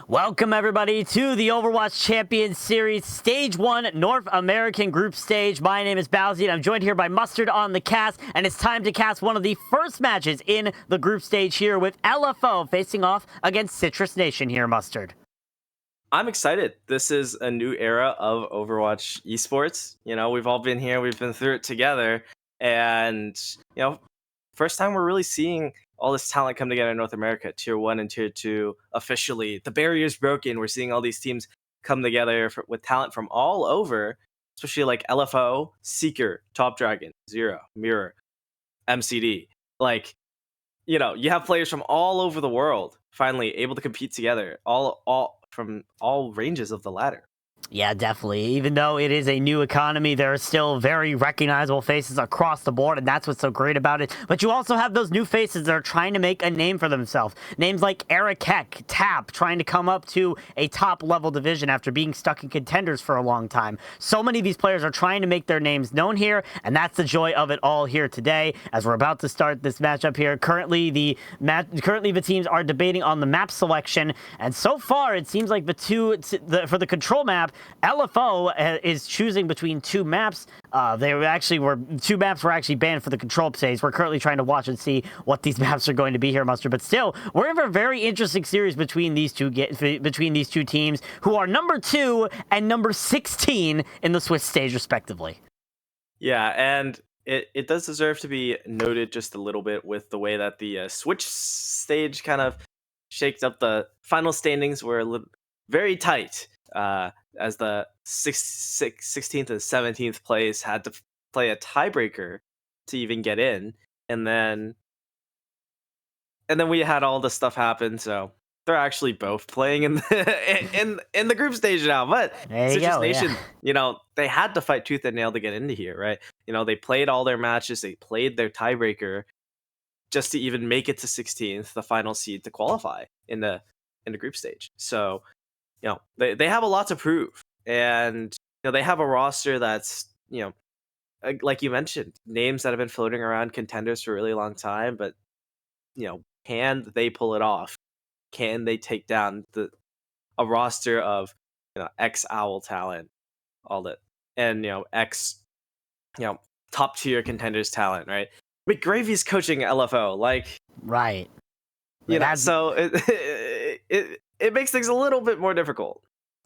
Welcome, everybody, to the Overwatch Champions Series Stage 1 North American Group Stage. My name is Bowsy, and I'm joined here by Mustard on the cast, and it's time to cast one of the first matches in the group stage here with LFO facing off against Citrus Nation here, Mustard. I'm excited. This is a new era of Overwatch esports. You know, we've all been here, we've been through it together, and, first time we're really seeing all this talent come together in North America, Tier 1 and Tier 2, officially. The barrier's broken. We're seeing all these teams come together with talent from all over, especially like LFO, Seeker, Top Dragon, Zero, Mirror, MCD. You have players from all over the world finally able to compete together, all from all ranges of the ladder. Yeah, definitely. Even though it is a new economy, there are still very recognizable faces across the board, and that's what's so great about it. But you also have those new faces that are trying to make a name for themselves. Names like Eric Heck, Tap, trying to come up to a top-level division after being stuck in contenders for a long time. So many of these players are trying to make their names known here, and that's the joy of it all here today. As we're about to start this matchup here, currently the teams are debating on the map selection, and so far it seems like for the control map, LFO is choosing between two maps. Two maps were actually banned for the control stage. We're currently trying to watch and see what these maps are going to be here, Mustard. But still, we're in a very interesting series between these two teams, who are number 2 and number 16 in the Swiss stage, respectively. Yeah, and it does deserve to be noted just a little bit with the way that the Switch stage kind of shaked up. The final standings were very tight. As the 16th and 17th place had to play a tiebreaker to even get in, and then we had all this stuff happen. So they're actually both playing in the group stage now. But Citrus Nation, they had to fight tooth and nail to get into here, right? They played all their matches, they played their tiebreaker just to even make it to 16th, the final seed to qualify in the group stage. So they have a lot to prove, and they have a roster that's like you mentioned, names that have been floating around contenders for a really long time. But can they pull it off? Can they take down a roster of ex Owl talent, all that, and ex top tier contenders talent, right? McGravy's coaching LFO, right. So it makes things a little bit more difficult.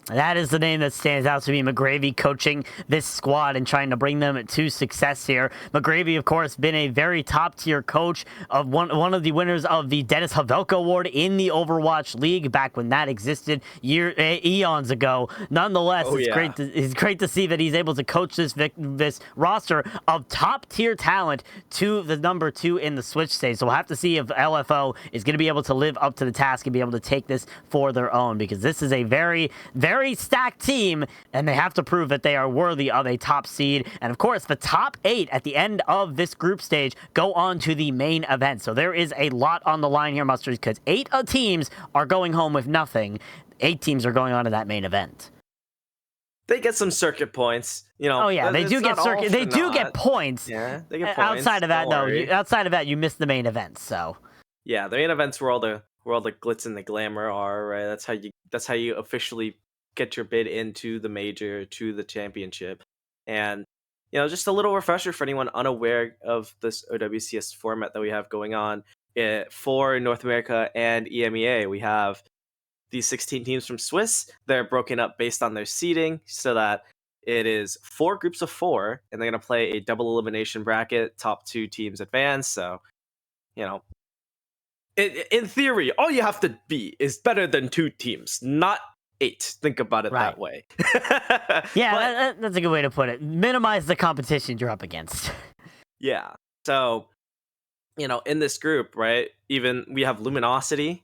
That is the name that stands out to me. McGravy coaching this squad and trying to bring them to success here. McGravy, of course, been a very top-tier coach of one of the winners of the Dennis Havelka Award in the Overwatch League back when that existed eons ago. Nonetheless, it's great to see that he's able to coach this roster of top-tier talent to the number 2 in the Switch stage. So we'll have to see if LFO is going to be able to live up to the task and be able to take this for their own, because this is a very, very stacked team, and they have to prove that they are worthy of a top seed. And of course, the top 8 at the end of this group stage go on to the main event. So there is a lot on the line here, Mustard, because 8 teams are going home with nothing. 8 teams are going on to that main event. They get some circuit points, Oh yeah, they do get circuit. They do get points. Yeah, they get points. Outside of that, you miss the main event. So yeah, the main events where all the glitz and the glamour are, right? That's how you officially get your bid into the major, to the championship. And just a little refresher for anyone unaware of this OWCS format that we have going on for North America and EMEA. We have these 16 teams from Swiss. They're broken up based on their seeding, so that it is 4 groups of 4, and they're going to play a double elimination bracket. Top 2 teams advance. So in theory, all you have to be is better than 2 teams, not 8. Think about it that way. Yeah, that's a good way to put it. Minimize the competition you're up against. Yeah. So, in this group, right, even we have Luminosity,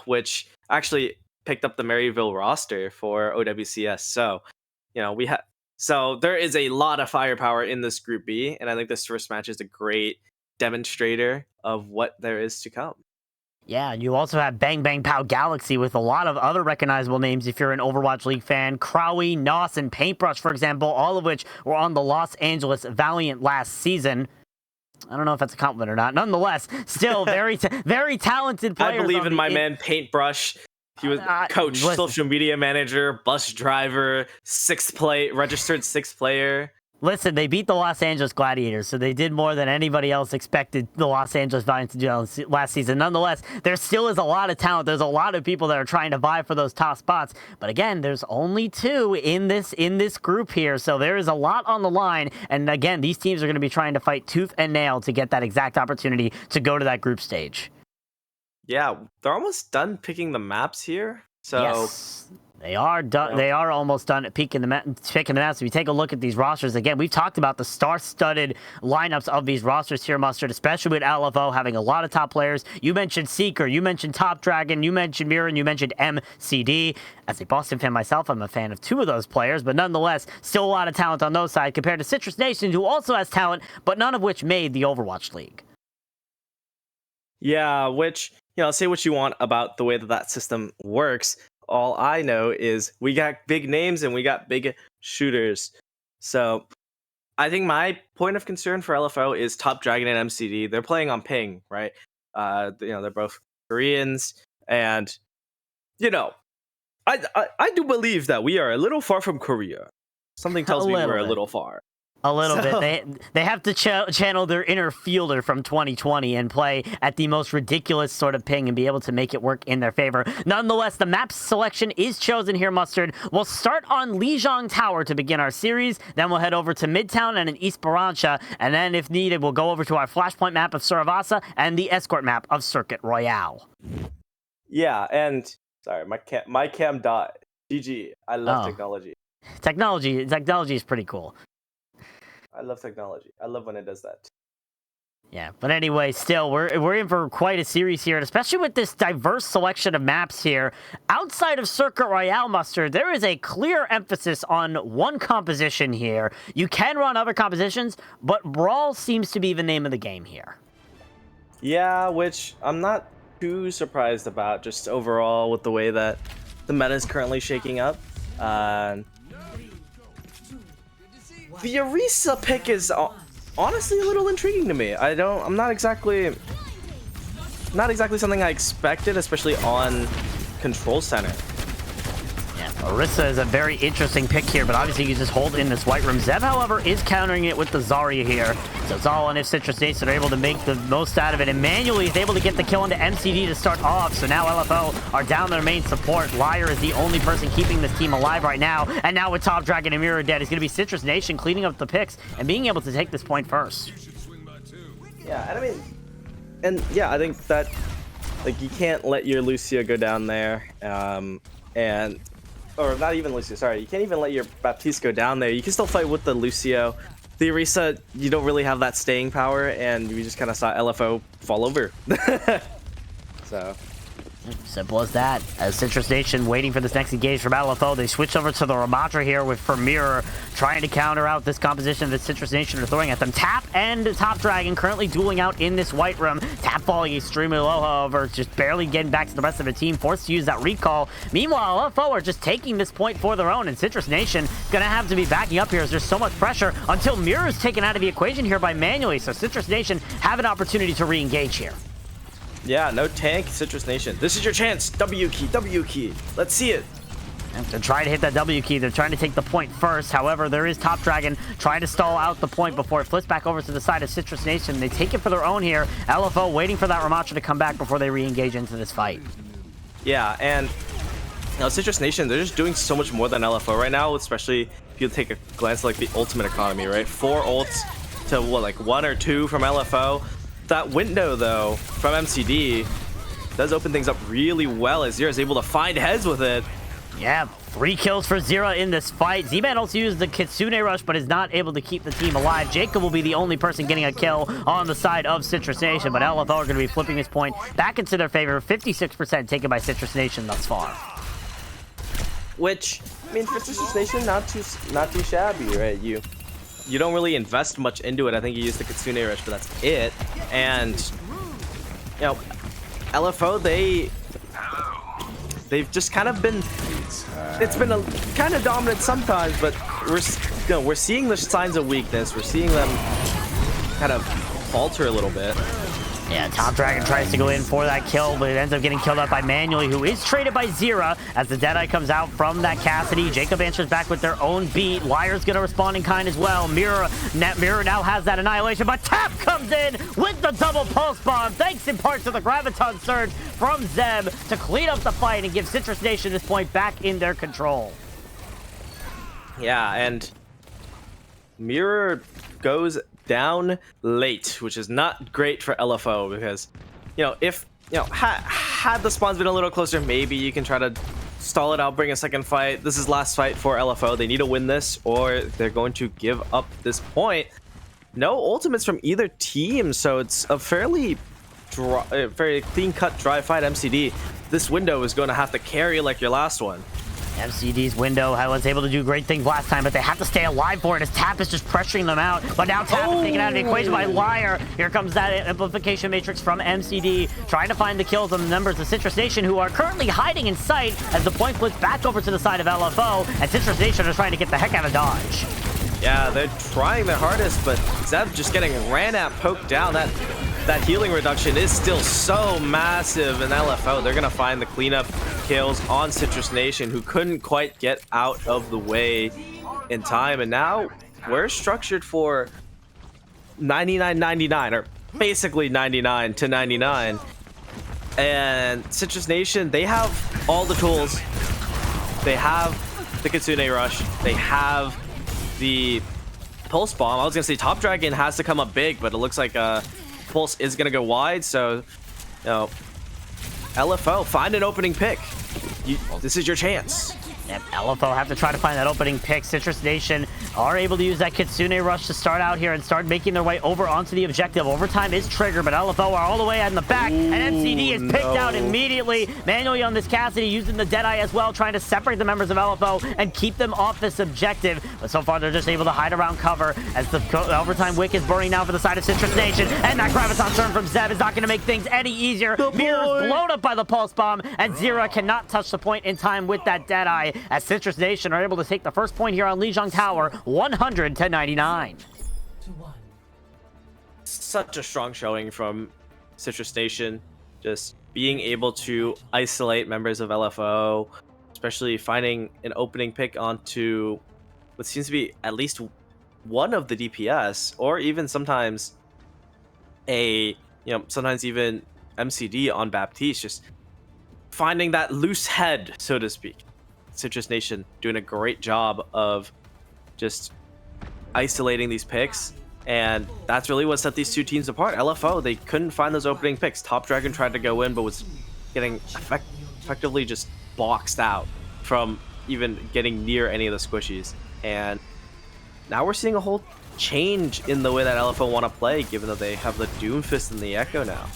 which actually picked up the Maryville roster for OWCS. So, so there is a lot of firepower in this Group B, and I think this first match is a great demonstrator of what there is to come. Yeah, and you also have Bang Bang Pow Galaxy with a lot of other recognizable names if you're an Overwatch League fan. Crowy, Nos, and Paintbrush, for example, all of which were on the Los Angeles Valiant last season. I don't know if that's a compliment or not. Nonetheless, still very talented players. I believe in my man Paintbrush. He was coach, listen. social media manager, bus driver, registered sixth player. Listen, they beat the Los Angeles Gladiators, so they did more than anybody else expected the Los Angeles Valiant to do last season. Nonetheless, there still is a lot of talent. There's a lot of people that are trying to vie for those top spots. But again, there's only 2 in this group here, so there is a lot on the line. And again, these teams are going to be trying to fight tooth and nail to get that exact opportunity to go to that group stage. Yeah, they're almost done picking the maps here. So yes. They are done. They are almost done at picking the maps. If you take a look at these rosters again, we've talked about the star-studded lineups of these rosters here, Mustard, especially with LFO having a lot of top players. You mentioned Seeker, you mentioned Top Dragon, you mentioned Mirror, and you mentioned MCD. As a Boston fan myself, I'm a fan of 2 of those players, but nonetheless, still a lot of talent on those sides compared to Citrus Nation, who also has talent, but none of which made the Overwatch League. Yeah, which, say what you want about the way that system works. All I know is we got big names and we got big shooters. So I think my point of concern for LFO is Top Dragon and MCD. They're playing on ping, right? They're both Koreans, and I do believe that we are a little far from Korea. Something tells me we're a little far. A little bit. They have to channel their inner fielder from 2020 and play at the most ridiculous sort of ping and be able to make it work in their favor. Nonetheless, the map selection is chosen here, Mustard. We'll start on Lijiang Tower to begin our series. Then we'll head over to Midtown and in Esperanza. And then, if needed, we'll go over to our Flashpoint map of Suravasa and the Escort map of Circuit Royale. Yeah, and sorry, my cam died. GG. I love technology. Technology is pretty cool. I love technology. I love when it does that. Yeah, but anyway, still, we're in for quite a series here, and especially with this diverse selection of maps here. Outside of Circuit Royale, Mustard, there is a clear emphasis on one composition here. You can run other compositions, but Brawl seems to be the name of the game here. Yeah, which I'm not too surprised about, just overall with the way that the meta is currently shaking up. The Orisa pick is honestly a little intriguing to me. I'm not exactly something I expected, especially on Control Center. Yeah, Orisa is a very interesting pick here, but obviously you just hold in this white room. Zev, however, is countering it with the Zarya here. So it's all on if Citrus Nation are able to make the most out of it. And manually is able to get the kill into MCD to start off. So now LFO are down their main support. Liar is the only person keeping this team alive right now. And now with Top Dragon and Mirror dead, it's going to be Citrus Nation cleaning up the picks and being able to take this point first. Yeah, and I think that you can't let your Lucio go down there. Or not even Lucio, sorry. You can't even let your Baptiste go down there. You can still fight with the Lucio. The Orisa, you don't really have that staying power, and we just kind of saw LFO fall over. So simple as that. As Citrus Nation waiting for this next engage from LFO, they switch over to the Ramatra here for Mirror, trying to counter out this composition that Citrus Nation are throwing at them. Tap and Top Dragon currently dueling out in this white room. Tap falling extremely low, however, just barely getting back to the rest of the team, forced to use that recall. Meanwhile, LFO are just taking this point for their own, and Citrus Nation gonna have to be backing up here as there's so much pressure until Mirror is taken out of the equation here by Manually, so Citrus Nation have an opportunity to re-engage here. Yeah, no tank, Citrus Nation. This is your chance. W key. Let's see it. And they're trying to hit that W key. They're trying to take the point first. However, there is Top Dragon trying to stall out the point before it flips back over to the side of Citrus Nation. They take it for their own here. LFO waiting for that Ramatra to come back before they re-engage into this fight. Yeah, and Citrus Nation, they're just doing so much more than LFO right now, especially if you take a glance at the ultimate economy, right? 4 ults to 1 or 2 from LFO. That window, though, from MCD does open things up really well as Zira is able to find heads with it. Yeah, 3 kills for Zira in this fight. Z-Man also used the Kitsune Rush, but is not able to keep the team alive. Jacob will be the only person getting a kill on the side of Citrus Nation, but LFO are going to be flipping this point back into their favor. 56% taken by Citrus Nation thus far. Which, for Citrus Nation, not too shabby, right? You don't really invest much into it. I think you use the Kitsune Rush, but that's it. And LFO, they've just kind of been. It's been a kind of dominant sometimes, but we're seeing the signs of weakness. We're seeing them kind of falter a little bit. Yeah, Top Dragon tries to go in for that kill, but it ends up getting killed out by Manually, who is traded by Zira as the Deadeye comes out from that Cassidy. Jacob answers back with their own beat. Liar's going to respond in kind as well. Mirror now has that Annihilation, but Tap comes in with the double Pulse Bomb, thanks in part to the Graviton Surge from Zeb to clean up the fight and give Citrus Nation this point back in their control. Yeah, and Mirror goes down late, which is not great for LFO because, if, had the spawns been a little closer, maybe you can try to stall it out, bring a second fight. This is last fight for LFO. They need to win this or they're going to give up this point. No ultimates from either team, so it's a very clean-cut, dry fight. MCD, this window is going to have to carry like your last one. MCD's window was able to do great things last time, but they have to stay alive for it as Tap is just pressuring them out. But now Tap is taken out of the equation by Liar. Here comes that amplification matrix from MCD, trying to find the kills on the members of Citrus Nation, who are currently hiding in sight as the point flips back over to the side of LFO, and Citrus Nation are trying to get the heck out of Dodge. Yeah, they're trying their hardest, but Zeb just getting ran at, poked down. That healing reduction is still so massive in LFO. They're going to find the cleanup kills on Citrus Nation, who couldn't quite get out of the way in time. And now we're structured for 99-99, or basically 99 to 99. And Citrus Nation, they have all the tools. They have the Kitsune Rush. They have the Pulse Bomb. I was going to say Top Dragon has to come up big, but it looks like Pulse is going to go wide, so LFO, find an opening pick. This is your chance. Yep, LFO have to try to find that opening pick. Citrus Nation are able to use that Kitsune Rush to start out here and start making their way over onto the objective. Overtime is triggered, but LFO are all the way in the back, and MCD is picked out immediately. Manually on this Cassidy, using the Deadeye as well, trying to separate the members of LFO and keep them off this objective. But so far, they're just able to hide around cover as the overtime wick is burning now for the side of Citrus Nation, and that Graviton turn from Zeb is not going to make things any easier. Mirror's blown up by the Pulse Bomb, and Zira cannot touch the point in time with that Deadeye, as Citrus Nation are able to take the first point here on Lijiang Tower, 100-99. Such a strong showing from Citrus Nation, just being able to isolate members of LFO, especially finding an opening pick onto what seems to be at least one of the DPS, or even sometimes sometimes even MCD on Baptiste, just finding that loose head, so to speak. Citrus Nation doing a great job of just isolating these picks, and that's really what set these two teams apart. LFO, they couldn't find those opening picks. Top Dragon tried to go in, but was getting effectively just boxed out from even getting near any of the squishies. And now we're seeing a whole change in the way that LFO want to play, given that they have the Doomfist and the Echo now.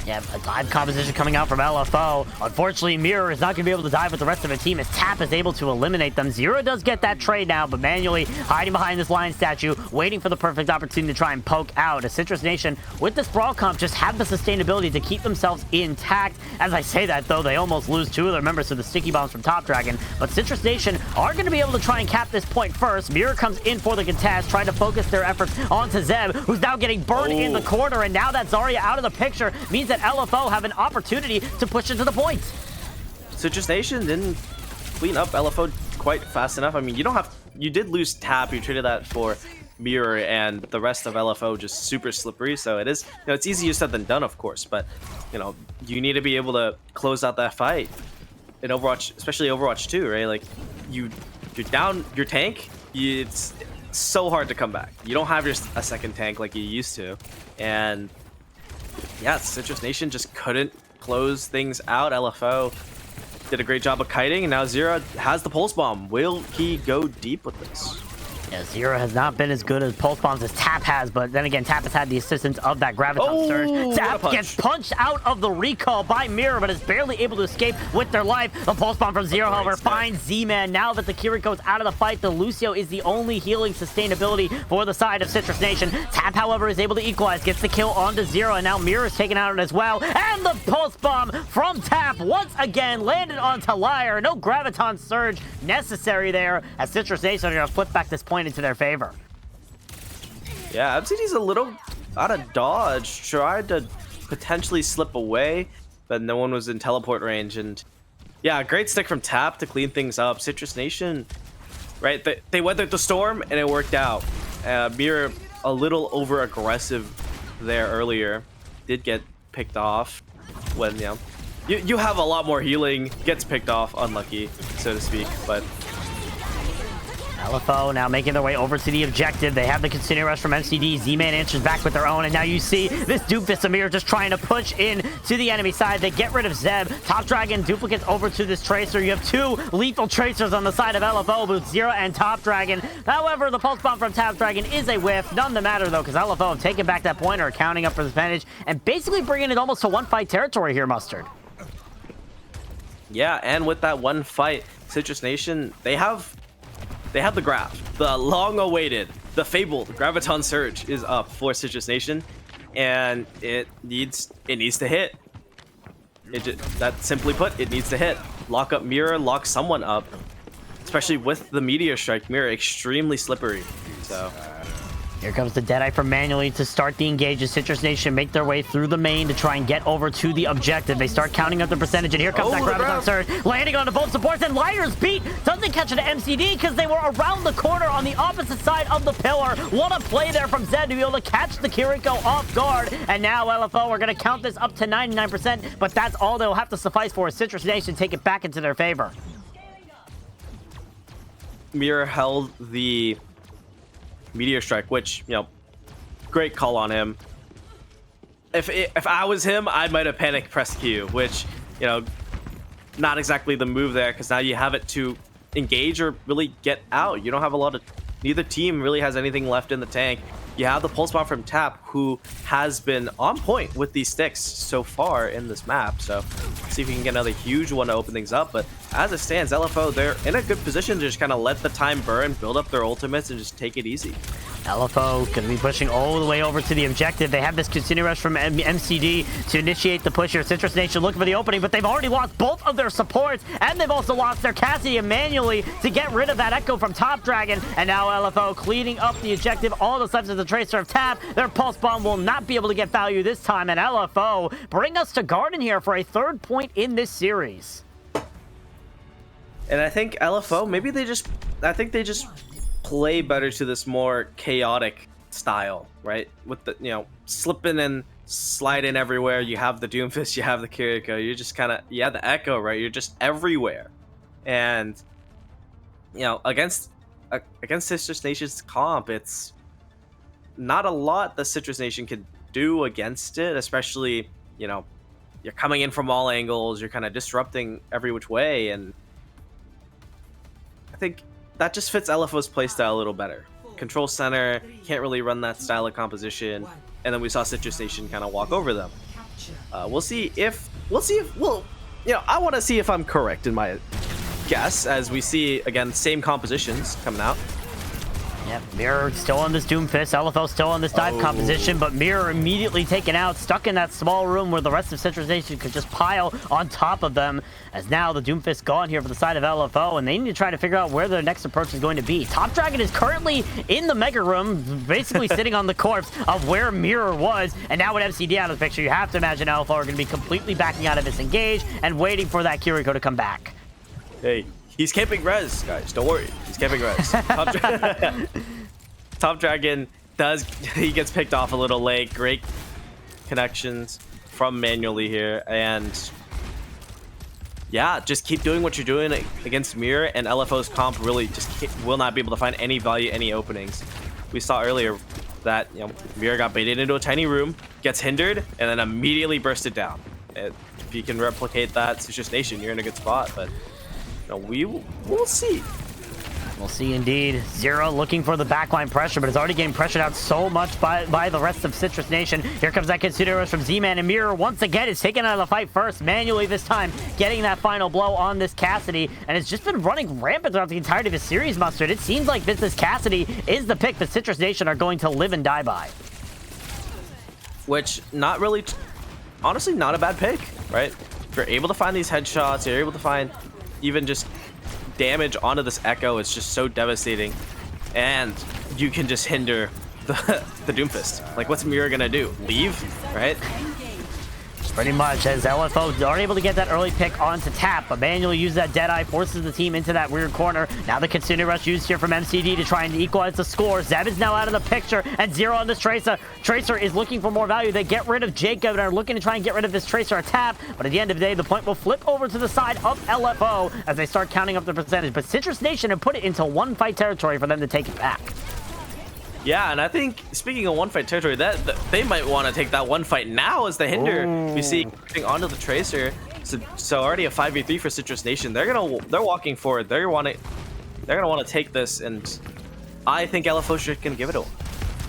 Yeah, a dive composition coming out from LFO. Unfortunately, Mirror is not going to be able to dive with the rest of the team as Tap is able to eliminate them. Zero does get that trade now, but Manually hiding behind this lion statue, waiting for the perfect opportunity to try and poke out. A Citrus Nation, with this Brawl comp, just have the sustainability to keep themselves intact. As I say that, though, they almost lose two of their members to the sticky bombs from Top Dragon, but Citrus Nation are going to be able to try and cap this point first. Mirror comes in for the contest, trying to focus their efforts onto Zeb, who's now getting burned in the corner, and now that Zarya out of the picture means that LFO have an opportunity to push it to the point. Citrus Nation didn't clean up LFO quite fast enough. I mean, you did lose Tap. You traded that for Mirror, and the rest of LFO just super slippery. So it is, it's easier said than done, of course, but you need to be able to close out that fight in Overwatch, especially Overwatch 2, right? Like you're down your tank. It's so hard to come back. You don't have a second tank like you used to, and yeah, Citrus Nation just couldn't close things out. LFO did a great job of kiting, and now Zira has the Pulse Bomb. Will he go deep with this? Yeah, Zero has not been as good as Pulse Bombs as Tap has, but then again, Tap has had the assistance of that Graviton Surge. Tap gets punched out of the recall by Mirror, but is barely able to escape with their life. The Pulse Bomb from Zero, however, finds Z-Man. Now that the Kiriko is out of the fight, the Lucio is the only healing sustainability for the side of Citrus Nation. Tap, however, is able to equalize, gets the kill onto Zero, and now Mirror is taken out as well. And the Pulse Bomb from Tap once again landed onto Liar. No Graviton Surge necessary there, as Citrus Nation are going to flip back this point into their favor. Yeah, MCD's a little out of dodge. Tried to potentially slip away, but no one was in teleport range. And yeah, great stick from Tap to clean things up. Citrus Nation, right? They weathered the storm and it worked out. Mirror a little over aggressive there earlier, did get picked off when, you know, you have a lot more healing, gets picked off, unlucky, so to speak, but LFO now making their way over to the objective. They have the continuing rush from MCD. Z-Man answers back with their own, and now you see this Doomfist Amir just trying to push in to the enemy side. They get rid of Zeb. Top Dragon duplicates over to this Tracer. You have two lethal Tracers on the side of LFO, both Zero and Top Dragon. However, the Pulse Bomb from Top Dragon is a whiff. None the matter, though, because LFO have taken back that point, are counting up for the advantage, and basically bringing it almost to one-fight territory here, Mustard. Yeah, and with that one fight, Citrus Nation, they have the graph. The long-awaited, the fabled Graviton Surge is up for Citrus Nation, and it needs to hit. That simply put, it needs to hit. Lock up Mirror, lock someone up, especially with the Meteor Strike. Mirror extremely slippery, so. Here comes the Deadeye from Manually to start the engage as Citrus Nation make their way through the main to try and get over to the objective. They start counting up the percentage, and here comes that Graviton Surge, landing onto both supports, and Liar's Beat doesn't catch it to MCD because they were around the corner on the opposite side of the pillar. What a play there from Zed to be able to catch the Kiriko off guard, and now LFO are going to count this up to 99%, but that's all they'll have to suffice for. Citrus Nation take it back into their favor. Mirror held the Meteor Strike, which, you know, great call on him. If I was him, I might have panic pressed Q, which, you know, not exactly the move there, because now you have it to engage or really get out. You don't have a lot of, neither team really has anything left in the tank. You have the Pulse Bomb from Tap, who has been on point with these sticks so far in this map. So see if we can get another huge one to open things up. But as it stands, LFO, they're in a good position to just kind of let the time burn, build up their ultimates, and just take it easy. LFO going to be pushing all the way over to the objective. They have this continuing rush from MCD to initiate the push here. Citrus Nation looking for the opening, but they've already lost both of their supports, and they've also lost their Cassidy Manually to get rid of that Echo from Top Dragon. And now LFO cleaning up the objective. All the steps of the Tracer of Tap. Their Pulse Bomb will not be able to get value this time, and LFO bring us to Garden here for a third point in this series. And I think LFO, maybe they just play better to this more chaotic style, right? With the, you know, slipping and sliding everywhere. You have the Doomfist, you have the Kiriko, you're just kind of, yeah, the Echo, right? You're just everywhere. And, you know, against Citrus Nation's comp, it's not a lot the Citrus Nation can do against it, especially, you know, you're coming in from all angles, you're kind of disrupting every which way, and I think that just fits LFO's playstyle a little better. Control center, can't really run that style of composition, and then we saw Citrus Nation kind of walk over them. We'll see if, you know, I want to see if I'm correct in my guess, as we see, again, same compositions coming out. Yep, Mirror still on this Doomfist, LFO still on this dive composition, but Mirror immediately taken out, stuck in that small room where the rest of Citrus Nation could just pile on top of them, as now the Doomfist gone here for the side of LFO, and they need to try to figure out where their next approach is going to be. Top Dragon is currently in the Mega Room, basically sitting on the corpse of where Mirror was, and now with MCD out of the picture, you have to imagine LFO are going to be completely backing out of this engage and waiting for that Kiriko to come back. Hey, he's camping res, guys. Don't worry. He's camping res. Top Dragon he gets picked off a little late. Great connections from Manually here. And yeah, just keep doing what you're doing against Mirror, and LFO's comp really just will not be able to find any value, any openings. We saw earlier that, you know, Mirror got baited into a tiny room, gets hindered, and then immediately bursted down. If you can replicate that, Citrus Nation, you're in a good spot. But no, we'll see. We'll see indeed. Zero looking for the backline pressure, but it's already getting pressured out so much by the rest of Citrus Nation. Here comes that consider rush from Z-Man, and Mirror once again is taken out of the fight first, Manually this time, getting that final blow on this Cassidy, and it's just been running rampant throughout the entirety of his series, Mustard. It seems like this Cassidy is the pick that Citrus Nation are going to live and die by. Which, not really, honestly, not a bad pick, right? If you're able to find these headshots, you're able to find even just damage onto this Echo, it's just so devastating, and you can just hinder the Doomfist. Like, what's Mirror gonna do? Leave, right? Pretty much, as LFO aren't able to get that early pick onto tap, but manually use that Deadeye, forces the team into that weird corner. Now the Kitsune Rush used here from MCD to try and equalize the score. Zeb is now out of the picture, and 0 on this Tracer. Tracer is looking for more value. They get rid of Jacob and are looking to try and get rid of this Tracer at tap, but at the end of the day, the point will flip over to the side of LFO as they start counting up the percentage. But Citrus Nation have put it into one fight territory for them to take it back. Yeah, and I think, speaking of one fight territory, that they might want to take that one fight now as the Hinder we see getting onto the Tracer. So already a 5v3 for Citrus Nation. They're walking forward. They're gonna want to take this, and I think LFO should gonna give it to them.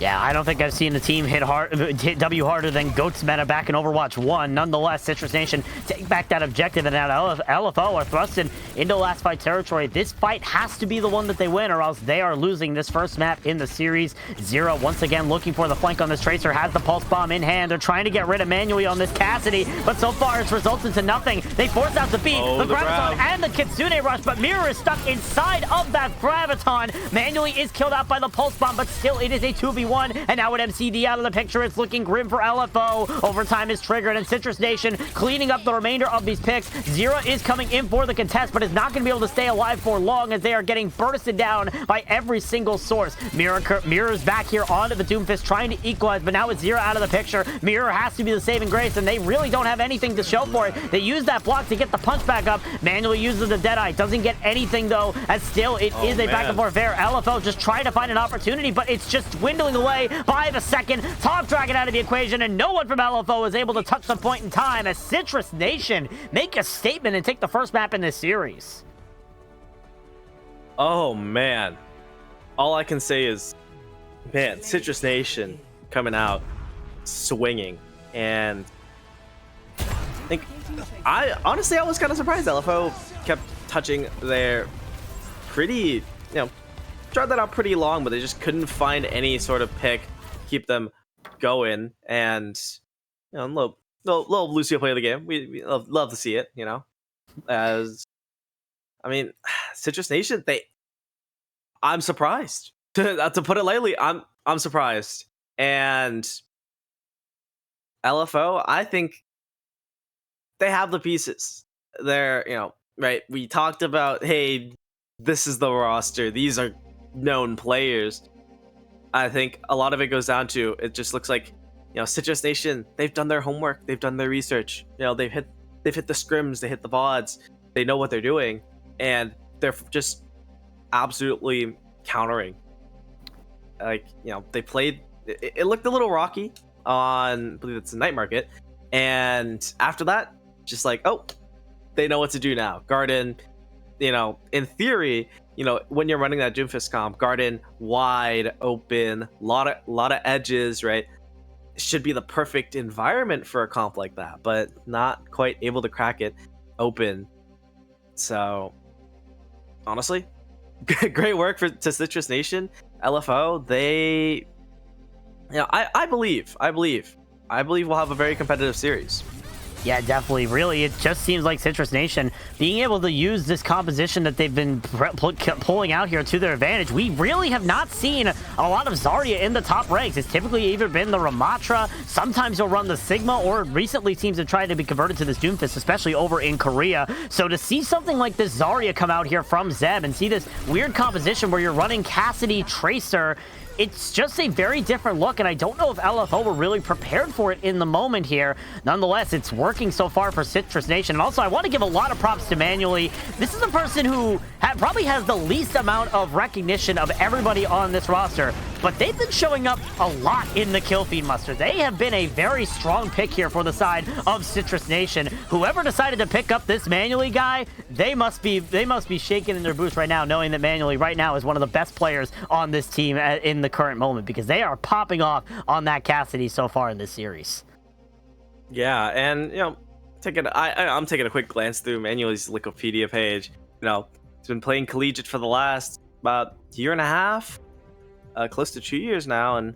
Yeah, I don't think I've seen the team hit W harder than Goats Meta back in Overwatch 1. Nonetheless, Citrus Nation take back that objective, and now LFO are thrusted into last fight territory. This fight has to be the one that they win, or else they are losing this first map in the series. 0 once again looking for the flank on this Tracer, has the Pulse Bomb in hand. They're trying to get rid of manually on this Cassidy, but so far it's resulted to nothing. They force out the beat, the Graviton and the Kitsune Rush, but Mirror is stuck inside of that Graviton. Manually is killed out by the Pulse Bomb, but still it is a 2v1. And now with MCD out of the picture, it's looking grim for LFO. Overtime is triggered, and Citrus Nation cleaning up the remainder of these picks. Zera is coming in for the contest, but is not going to be able to stay alive for long as they are getting bursted down by every single source. Mirror's back here onto the Doomfist, trying to equalize, but now with Zera out of the picture, Mirror has to be the saving grace, and they really don't have anything to show for it. They use that block to get the punch back up. Manually uses the Deadeye. Doesn't get anything, though, as still it is a back and forth fair. LFO just trying to find an opportunity, but it's just dwindling away by the second. Top Dragon out of the equation, and no one from LFO is able to touch the point in time as Citrus Nation make a statement and take the first map in this series. Oh, man. All I can say is, man, Citrus Nation coming out swinging. And I was kind of surprised LFO kept touching their pretty, tried that out pretty long, but they just couldn't find any sort of pick keep them going. And little Lucio play of the game. We love to see it. As I mean, Citrus Nation, I'm surprised. To put it lightly, I'm surprised. And LFO, I think they have the pieces. They're right. We talked about, hey, this is the roster. These are known players. I think a lot of it goes down to, it just looks like Citrus Nation, they've done their homework, they've done their research, they've hit the scrims, they hit the VODs, they know what they're doing, and they're just absolutely countering. They played, it looked a little rocky on, I believe it's the Night Market, and after that, just like, oh, they know what to do now. Garden, in theory, when you're running that Doomfist comp, Garden wide open, lot of edges, right? Should be the perfect environment for a comp like that, but not quite able to crack it open. So honestly, great work to Citrus Nation. LFO, they, I believe we'll have a very competitive series. Yeah, definitely. Really, it just seems like Citrus Nation being able to use this composition that they've been pulling out here to their advantage. We really have not seen a lot of Zarya in the top ranks. It's typically either been the Ramatra, sometimes you'll run the Sigma, or recently teams have tried to be converted to this Doomfist, especially over in Korea. So to see something like this Zarya come out here from Zeb and see this weird composition where you're running Cassidy, Tracer, it's just a very different look, and I don't know if LFO were really prepared for it in the moment here. Nonetheless, it's working so far for Citrus Nation. And also, I want to give a lot of props to Manually. This is a person who probably has the least amount of recognition of everybody on this roster, but they've been showing up a lot in the kill feed muster. They have been a very strong pick here for the side of Citrus Nation. Whoever decided to pick up this Manually guy, they must be shaking in their boots right now, knowing that Manually right now is one of the best players on this team in the current moment, because they are popping off on that Cassidy so far in this series. Yeah, and I'm taking a quick glance through Manually's Wikipedia page. He's been playing collegiate for the last about year and a half, close to 2 years now, and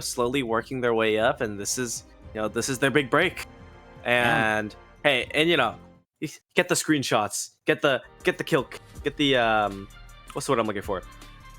slowly working their way up. And this is their big break. And hey, and get the screenshots, get the kill, get the what's the word I'm looking for?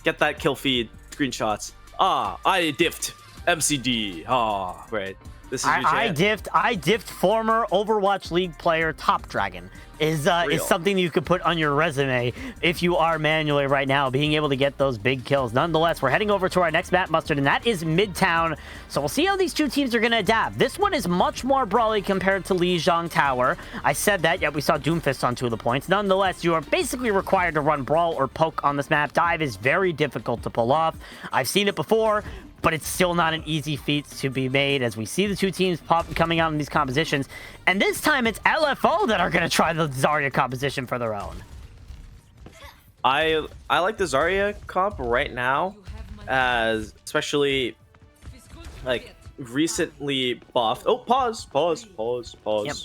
Get that kill feed screenshots. I diffed. MCD. Oh, right. This is your I chance. diffed former Overwatch League player Top Dragon is Real. something you could put on your resume if you are manually right now, being able to get those big kills. Nonetheless, we're heading over to our next map, Mustard, and that is Midtown. So we'll see how these two teams are going to adapt. This one is much more brawly compared to Lijiang Tower. I said that, yet we saw Doomfist on 2 of the points. Nonetheless, you are basically required to run Brawl or Poke on this map. Dive is very difficult to pull off. I've seen it before, but it's still not an easy feat to be made as we see the two teams coming out in these compositions. And this time it's LFO that are going to try the Zarya composition for their own. I like the Zarya comp right now, as especially like recently buffed. Oh, pause. Yep.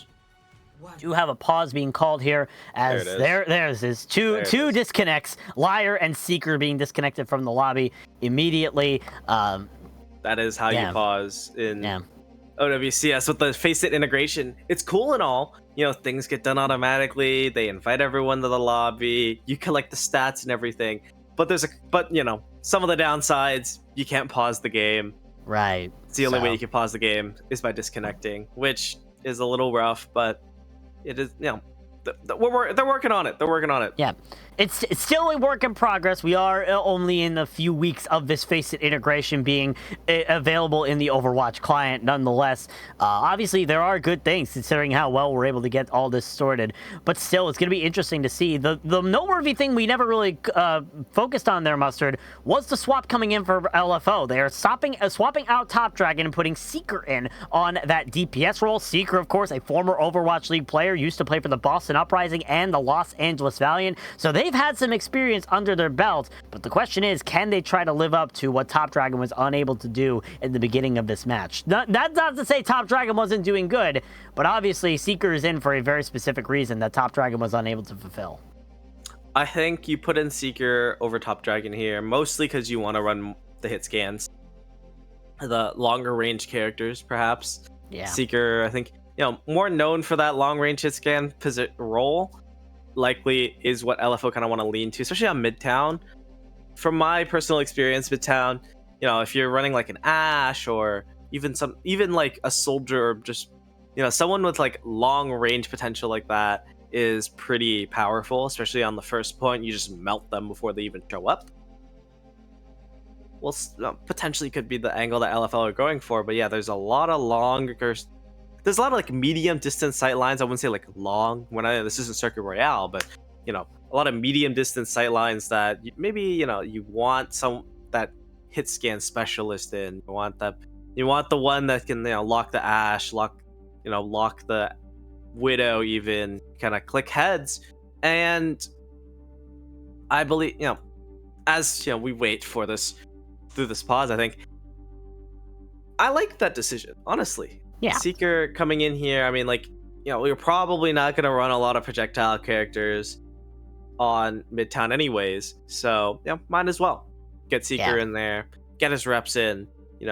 Do have a pause being called here as there's two disconnects, Liar and Seeker being disconnected from the lobby immediately. That is how you pause in Yeah. OWCS with the Faceit integration. It's cool and all, things get done automatically. They invite everyone to the lobby. You collect the stats and everything. But some of the downsides, you can't pause the game. Right. It's the only way you can pause the game is by disconnecting, which is a little rough, but it is, they're working on it. They're working on it. Yeah. It's still a work in progress. We are only in a few weeks of this Faceit integration being available in the Overwatch client. Nonetheless, obviously there are good things considering how well we're able to get all this sorted. But still, it's going to be interesting to see. The noteworthy thing we never really focused on there, Mustard, was the swap coming in for LFO. They are swapping out Top Dragon and putting Seeker in on that DPS role. Seeker, of course, a former Overwatch League player, used to play for the Boston Uprising and the Los Angeles Valiant. So they've had some experience under their belt, but the question is, can they try to live up to what Top Dragon was unable to do in the beginning of this match? That's not to say Top Dragon wasn't doing good, but obviously Seeker is in for a very specific reason that Top Dragon was unable to fulfill. I think you put in Seeker over Top Dragon here, mostly because you want to run the hit scans. The longer range characters, perhaps. Yeah. Seeker, I think, more known for that long range hit scan role, likely is what LFO kind of want to lean to, especially on Midtown. From my personal experience, Midtown, if you're running like an Ashe or even like a soldier, or just someone with like long range potential like that is pretty powerful, especially on the first point. You just melt them before they even show up. Well, potentially could be the angle that LFL are going for, but yeah, there's a lot of like medium distance sight lines. I wouldn't say like long this isn't Circuit Royale, but a lot of medium distance sight lines that maybe you want that hit scan specialist in. You want the one that can lock the Ashe, lock the Widow, even kind of click heads. And I believe as we wait for this through this pause, I think I like that decision, honestly. Yeah. Seeker coming in here, I mean, we're probably not going to run a lot of projectile characters on Midtown anyways, so might as well get Seeker in there, get his reps in. He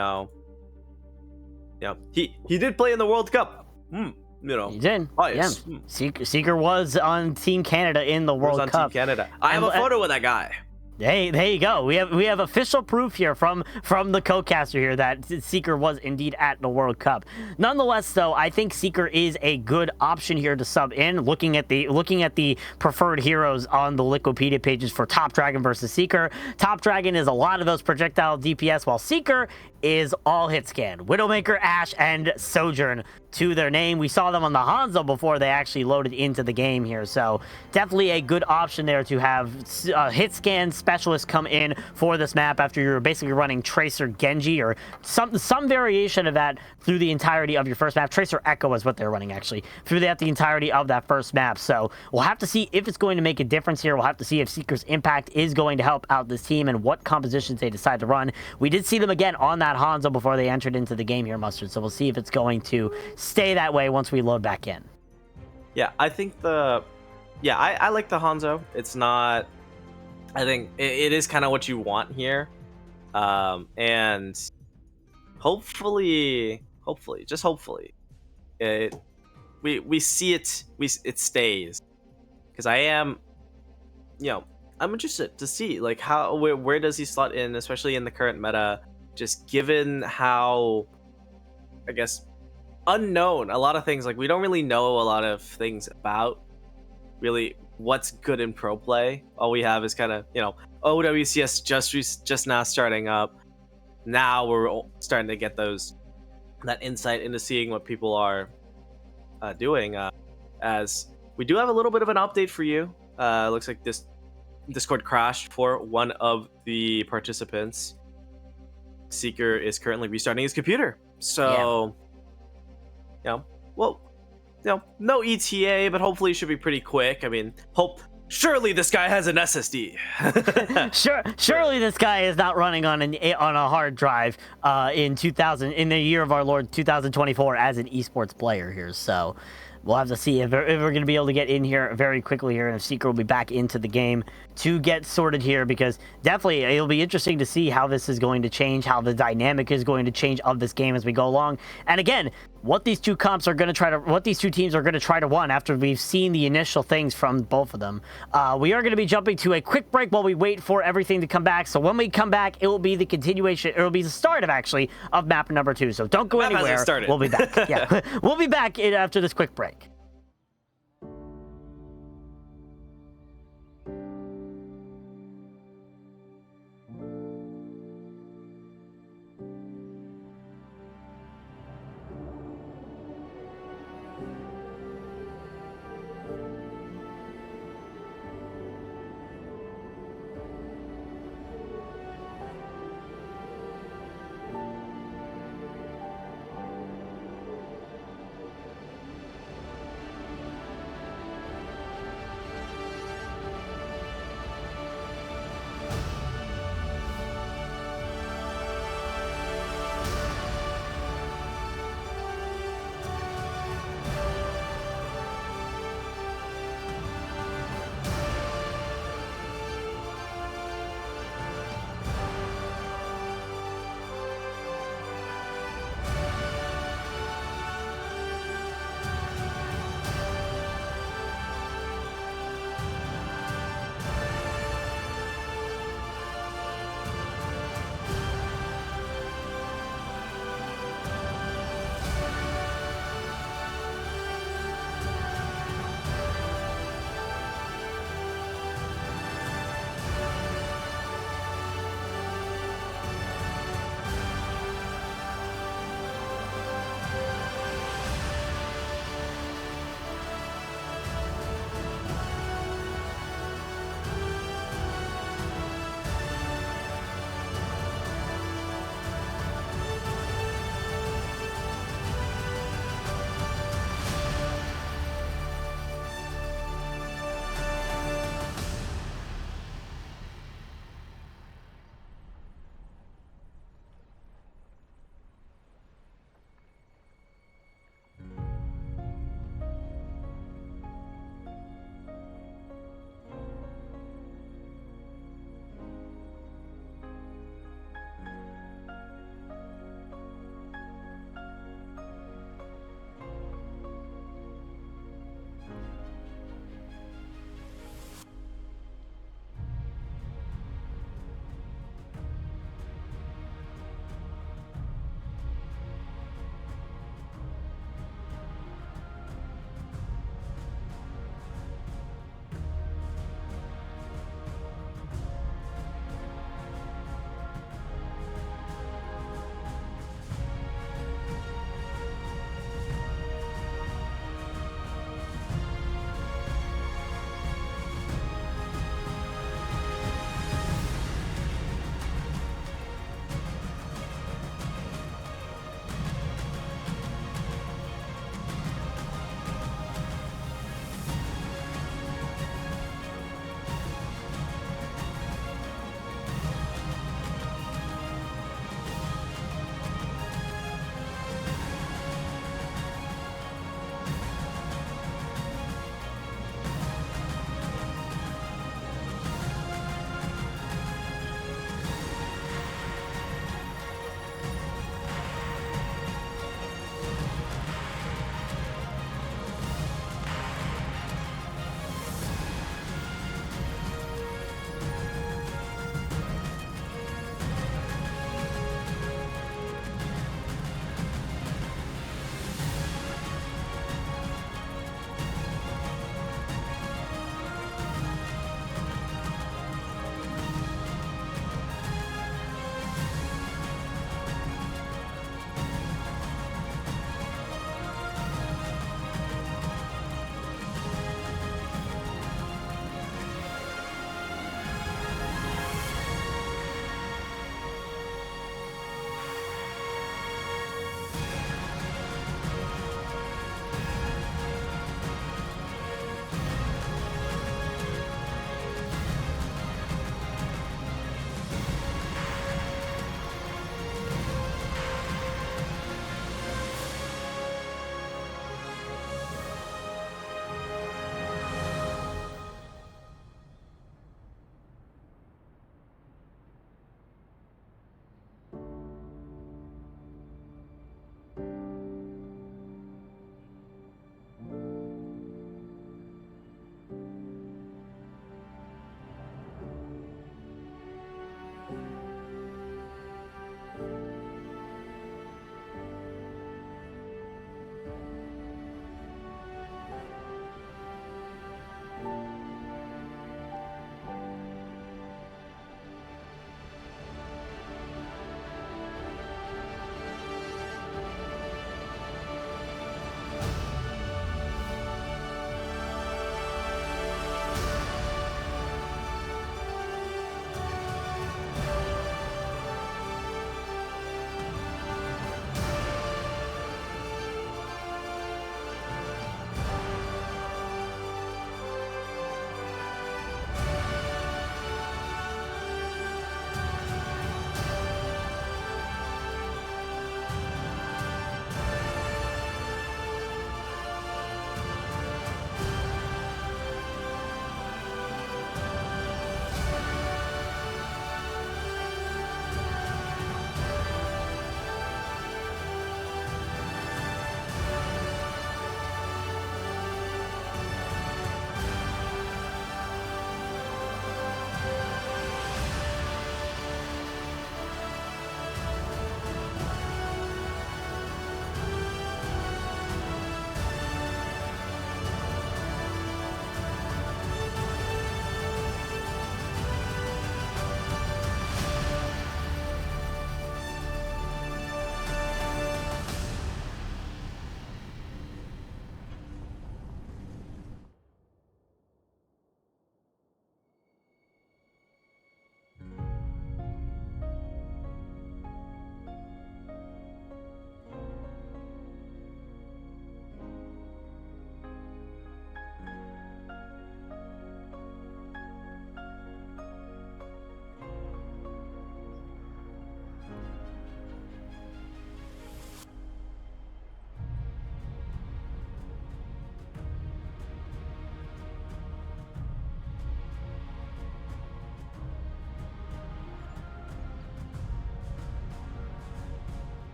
did play in the World Cup. He did. Bias. Yeah. Seeker was on Team Canada in the World Cup. Team Canada. I have a photo with that guy. Hey, there you go. We have official proof here from the co-caster here that Seeker was indeed at the World Cup. Nonetheless, though, I think Seeker is a good option here to sub in. Looking at the preferred heroes on the Liquipedia pages for Top Dragon versus Seeker. Top Dragon is a lot of those projectile DPS, while Seeker is all hit scan. Widowmaker, Ashe, and Sojourn to their name. We saw them on the Hanzo before they actually loaded into the game here, so definitely a good option there to have hit scan specialist come in for this map after you're basically running Tracer Genji or some variation of that through the entirety of your first map. Tracer Echo is what they're running actually through the entirety of that first map. So we'll have to see if it's going to make a difference here. We'll have to see if Seeker's impact is going to help out this team and what compositions they decide to run. We did see them again on that Hanzo before they entered into the game here, Mustard, so we'll see if it's going to stay that way once we load back in. Yeah, I think I like the Hanzo. It's not, I think it is kind of what you want here. And hopefully, we see it stays. Because I'm interested to see like where does he slot in, especially in the current meta just given how, I guess, unknown a lot of things. Like we don't really know a lot of things about really what's good in pro play. All we have is kind of OWCS just now starting up. Now we're starting to get that insight into seeing what people are doing. As we do have a little bit of an update for you. Looks like this Discord crashed for one of the participants. Seeker is currently restarting his computer. So, no ETA, but hopefully it should be pretty quick. I mean, surely this guy has an SSD. Surely this guy is not running on a hard drive in the year of our Lord 2024 as an esports player here. So we'll have to see if we're going to be able to get in here very quickly here, and if Seeker will be back into the game to get sorted here, because definitely it'll be interesting to see how this is going to change, how the dynamic is going to change of this game as we go along. And again, what these two teams are going to try to run after we've seen the initial things from both of them. We are going to be jumping to a quick break while we wait for everything to come back. So when we come back, it will be the continuation. It will be the start of map number 2. So don't go anywhere. We'll be back. Yeah, we'll be back after this quick break.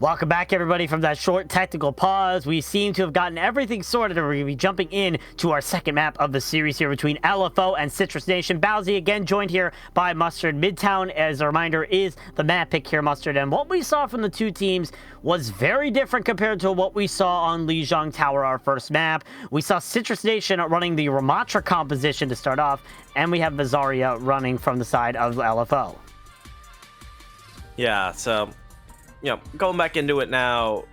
Welcome back, everybody, from that short technical pause. We seem to have gotten everything sorted, and we're going to be jumping in to our second map of the series here between LFO and Citrus Nation. Bowsy again joined here by Mustard. Midtown, as a reminder, is the map pick here, Mustard. And what we saw from the two teams was very different compared to what we saw on Lijiang Tower, our first map. We saw Citrus Nation running the Ramattra composition to start off, and we have Vizaria running from the side of LFO. Yeah, so, going back into it now,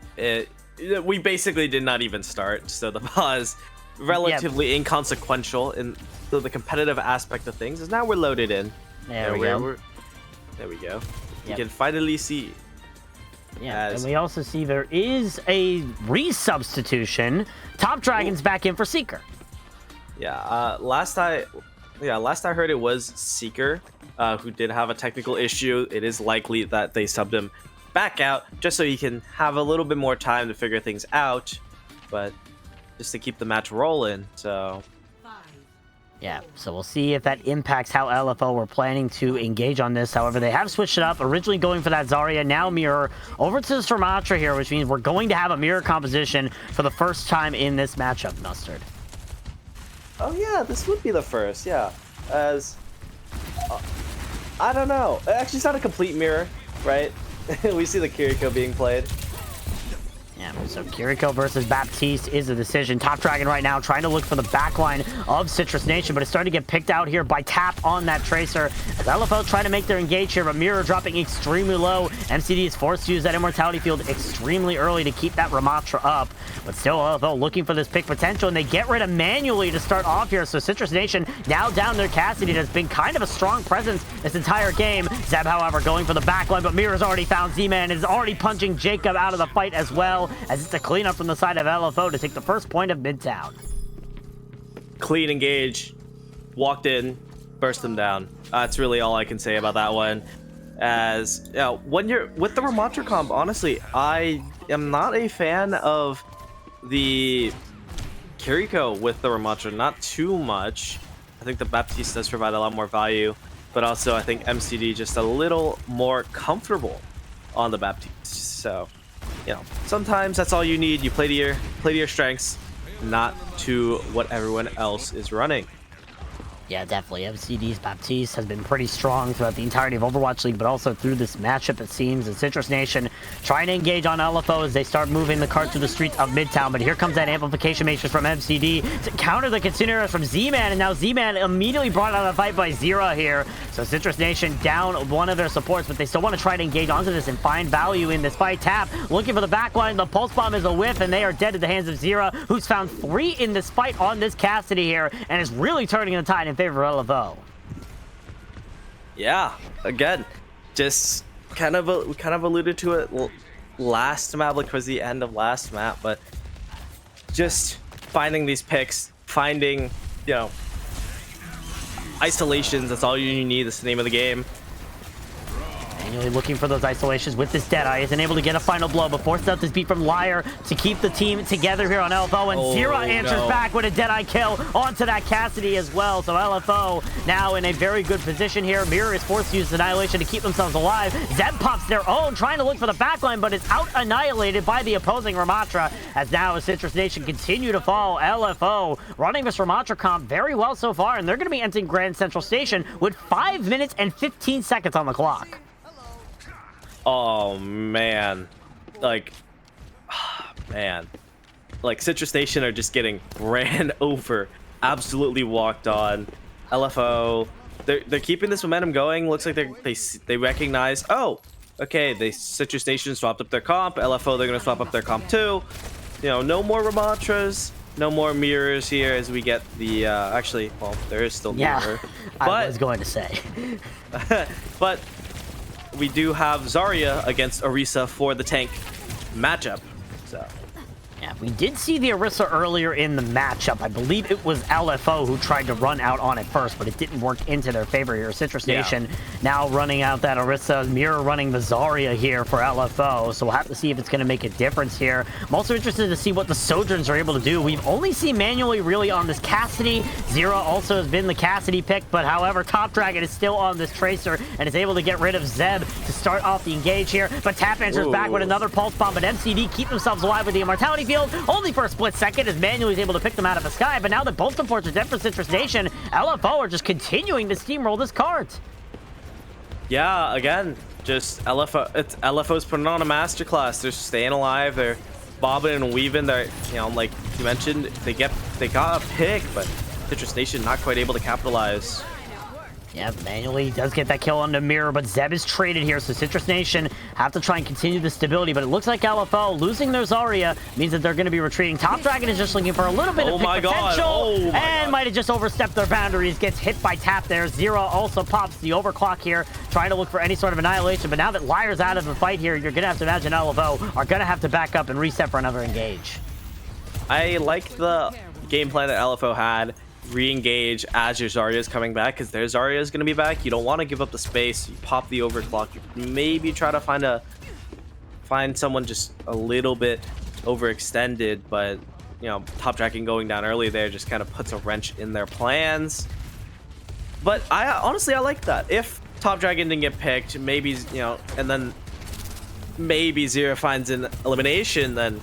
we basically did not even start, so the pause relatively inconsequential in the competitive aspect of things, is now we're loaded in. There we go. There we go. You can finally see. Yeah, and we also see there is a resubstitution. Top Dragon's back in for Seeker. Yeah, last I heard it was Seeker who did have a technical issue. It is likely that they subbed him back out just so he can have a little bit more time to figure things out, but just to keep the match rolling. So yeah, so we'll see if that impacts how LFO were planning to engage on this. However, they have switched it up, originally going for that Zarya, now Mirror, over to the Ramattra here, which means we're going to have a Mirror composition for the first time in this matchup, Mustard. Oh yeah, this would be the first, yeah. As, I don't know. Actually, it's not a complete mirror, right? We see the Kiriko being played. Yeah, so Kiriko versus Baptiste is a decision. Top Dragon right now trying to look for the backline of Citrus Nation, but it's starting to get picked out here by Tap on that Tracer. As LFO trying to make their engage here, but Mirror dropping extremely low. MCD is forced to use that Immortality Field extremely early to keep that Ramattra up. But still, LFO looking for this pick potential, and they get rid of manually to start off here. So Citrus Nation now down their Cassidy. That's been kind of a strong presence this entire game. Zeb, however, going for the backline, but Mirror's already found Z-Man and is already punching Jacob out of the fight as well, as it's a cleanup from the side of LFO to take the first point of Midtown. Clean engage, walked in, burst them down. That's really all I can say about that one. As when you're with the Ramattra comp, honestly, I am not a fan of the Kiriko with the Ramattra. Not too much. I think the Baptiste does provide a lot more value, but also I think MCD just a little more comfortable on the Baptiste. So, sometimes that's all you need. You play to your strengths, not to what everyone else is running. Yeah, definitely. MCD's Baptiste has been pretty strong throughout the entirety of Overwatch League, but also through this matchup, it seems. And Citrus Nation trying to engage on LFO as they start moving the cart through the streets of Midtown. But here comes that amplification matrix from MCD to counter the Consuneros from Z-Man. And now Z-Man immediately brought out a fight by Zera here. So Citrus Nation down one of their supports, but they still want to try to engage onto this and find value in this fight. Tap looking for the backline. The Pulse Bomb is a whiff, and they are dead at the hands of Zera, who's found 3 in this fight on this Cassidy here, and is really turning the tide in favor of LFO. Yeah, again, just we kind of alluded to it last map, like towards the end of last map, but just finding these picks, finding isolations. That's all you need. That's the name of the game. Manually looking for those isolations with this Deadeye. Isn't able to get a final blow, but forced out this beat from Liar to keep the team together here on LFO. And Zera answers back with a Deadeye kill onto that Cassidy as well. So LFO now in a very good position here. Mirror is forced to use Annihilation to keep themselves alive. Zeb pops their own, trying to look for the backline, but is out annihilated by the opposing Ramattra. As now Citrus Nation continue to fall. LFO running this Ramattra comp very well so far, and they're going to be entering Grand Central Station with 5 minutes and 15 seconds on the clock. Oh man, like Citrus Nation are just getting ran over, absolutely walked on. LFO, they're keeping this momentum going. Looks like they recognize, oh, okay, Citrus Nation swapped up their comp. LFO, they're gonna swap up their comp too. No more Ramattras, no more mirrors here as we get the actually, well, there is still mirror. I was going to say, but we do have Zarya against Orisa for the tank matchup. So yeah, we did see the Orisa earlier in the matchup. I believe it was LFO who tried to run out on it first, but it didn't work into their favor here. Citrus Nation now running out that Orisa. Mirror running the Zarya here for LFO, so we'll have to see if it's going to make a difference here. I'm also interested to see what the Sojourns are able to do. We've only seen manually really on this Cassidy. Zera also has been the Cassidy pick, but however, Top Dragon is still on this Tracer and is able to get rid of Zeb to start off the engage here, but Tap answers back with another pulse bomb, but MCD keep themselves alive with the Immortality Field, only for a split second as Manually is able to pick them out of the sky, but now that both supports are dead for Citrus Nation, LFO are just continuing to steamroll this cart. Yeah, again, just LFO's putting on a masterclass. They're staying alive, they're bobbing and weaving, they're, you know, like you mentioned, they got a pick, but Citrus Nation not quite able to capitalize. Yeah, Manually does get that kill on the mirror, but Zeb is traded here, so Citrus Nation have to try and continue the stability, but it looks like LFO losing their Zarya means that they're going to be retreating. Top Dragon is just looking for a little bit of pick potential, and might have just overstepped their boundaries, gets hit by Tap there. Zero also pops the overclock here, trying to look for any sort of annihilation, but now that Liar's out of the fight here, you're going to have to imagine LFO are going to have to back up and reset for another engage. I like the game plan that LFO had. Re-engage as your Zarya is coming back, because their Zarya is going to be back. You don't want to give up the space. You pop the overclock. Maybe try to find someone just a little bit overextended, but you know, Top Dragon going down early there just kind of puts a wrench in their plans. But I honestly like that. If Top Dragon didn't get picked, maybe, you know, and then maybe Zero finds an elimination, then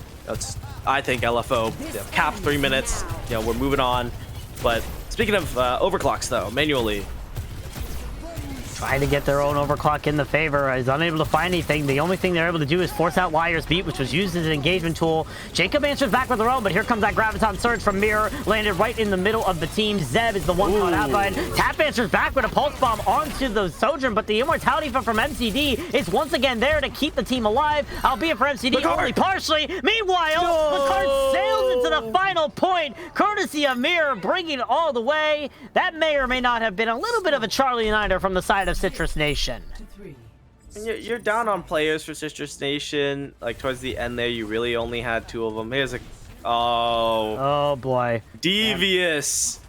I think LFO, you know, cap 3 minutes. You know, we're moving on. But speaking of overclocks, though, Manually trying to get their own overclock in the favor, is unable to find anything. The only thing they're able to do is force out Liar's Beat, which was used as an engagement tool. Jacob answers back with their own, but here comes that Graviton Surge from Mirror, landed right in the middle of the team. Zeb is the one caught out by it. Tap answers back with a Pulse Bomb onto the Sojourn, but the Immortality from MCD is once again there to keep the team alive, albeit for MCD only partially. Meanwhile, the card sails into the final point, courtesy of Mirror, bringing it all the way. That may or may not have been a little bit of a Charlie Niner from the side of Citrus Nation. You're down on players for Citrus Nation. Like towards the end there, you really only had 2 of them. Here's a oh boy, devious,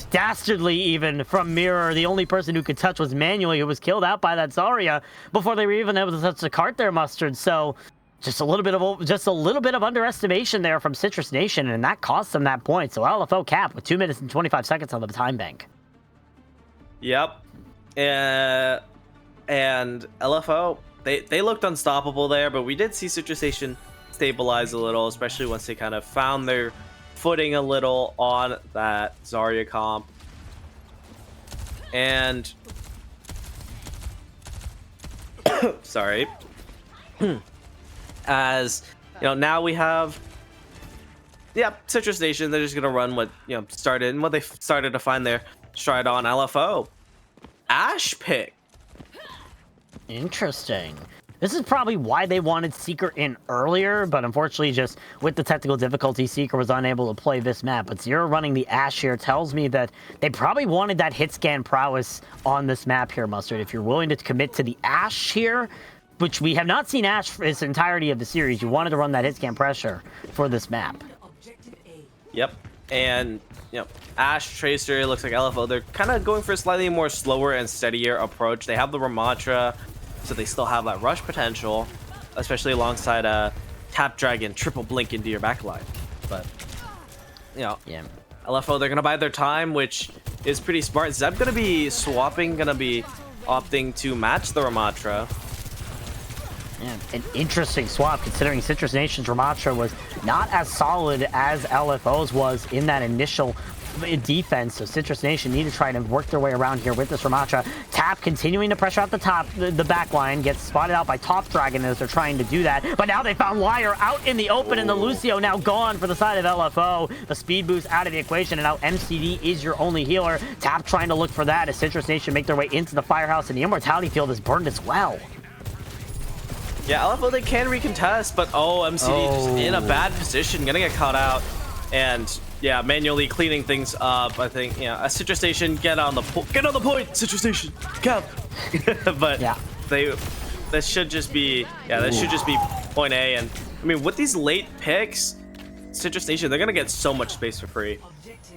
dastardly even from Mirror. The only person who could touch was Manually, who was killed out by that Zarya before they were even able to touch the cart there, Mustard. So just a little bit of underestimation there from Citrus Nation, and that cost them that point. So LFO cap with 2 minutes and 25 seconds on the time bank. Yep. And LFO, they looked unstoppable there, but we did see Citrus Nation stabilize a little, especially once they kind of found their footing a little on that Zarya comp. And sorry. As you know, now we have Citrus Nation. They're just gonna run what started and what they started to find their stride on. LFO Ashe pick. Interesting. This is probably why they wanted Seeker in earlier, but unfortunately, just with the technical difficulty, Seeker was unable to play this map. But Zero running the Ashe here tells me that they probably wanted that hit scan prowess on this map here, Mustard. If you're willing to commit to the Ashe here, which we have not seen Ashe for its entirety of the series, you wanted to run that hit scan pressure for this map. Yep. And Ashe, Tracer, looks like LFO, they're kind of going for a slightly more slower and steadier approach. They have the Ramattra, so they still have that rush potential, especially alongside a Tap Dragon triple blink into your backline. But LFO, they're gonna bide their time, which is pretty smart. Zeb gonna be swapping, gonna be opting to match the Ramattra. Yeah, an interesting swap considering Citrus Nation's Ramattra was not as solid as LFO's was in that initial defense, so Citrus Nation need to try to work their way around here with this Ramattra. Tap continuing to pressure out the back line, gets spotted out by Top Dragon as they're trying to do that, but now they found Liar out in the open, and the Lucio now gone for the side of LFO. The speed boost out of the equation, and now MCD is your only healer. Tap trying to look for that as Citrus Nation make their way into the Firehouse, and the Immortality Field is burned as well. Yeah, LFO, they can recontest, but MCD just in a bad position, gonna get caught out. And yeah, Manually cleaning things up. I think, Citrus Nation, get on the point, Citrus Nation, cap. But yeah, this should just be point A. And I mean, with these late picks, Citrus Nation, they're gonna get so much space for free.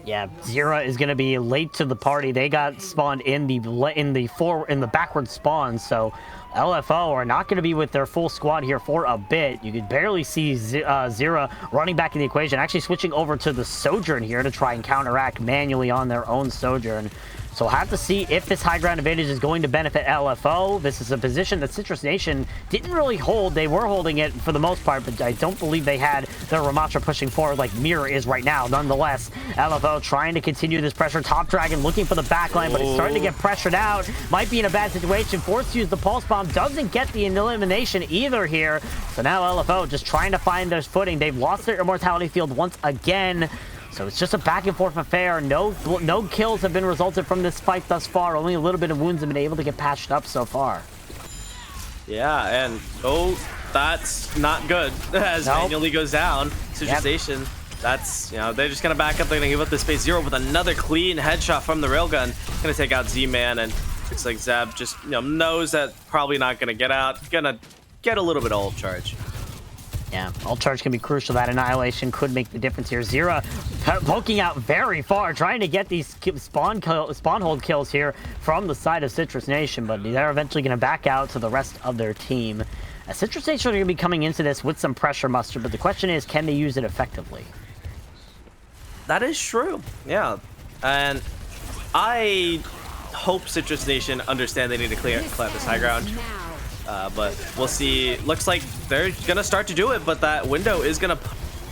Yeah, Zera is going to be late to the party. They got spawned in the backward spawn, so LFO are not going to be with their full squad here for a bit. You could barely see Zera running back in the equation, actually switching over to the Sojourn here to try and counteract Manually on their own Sojourn. So we'll have to see if this high ground advantage is going to benefit LFO. This is a position that Citrus Nation didn't really hold. They were holding it for the most part, but I don't believe they had their Ramattra pushing forward like Mirror is right now. Nonetheless, LFO trying to continue this pressure. Top Dragon looking for the backline, but it's starting to get pressured out. Might be in a bad situation. Forced to use the Pulse Bomb. Doesn't get the elimination either here. So now LFO just trying to find their footing. They've lost their Immortality Field once again. So it's just a back and forth affair. No kills have been resulted from this fight thus far. Only a little bit of wounds have been able to get patched up so far. Yeah, and that's not good. As Manually goes down, Citrus Nation, that's, they're just gonna back up. They're gonna give up the space zero with another clean headshot from the railgun. Gonna take out Z-Man, and looks like Zeb just knows that probably not gonna get out. Gonna get a little bit of ult charge. Yeah, ult charge can be crucial. That annihilation could make the difference here. Zera poking out very far, trying to get these spawn hold kills here from the side of Citrus Nation, but they're eventually going to back out to the rest of their team. Citrus Nation are going to be coming into this with some pressure, Mustard, but the question is, can they use it effectively? That is true, yeah. And I hope Citrus Nation understand they need to clear this high ground. But we'll see. Looks like they're gonna start to do it, but that window is gonna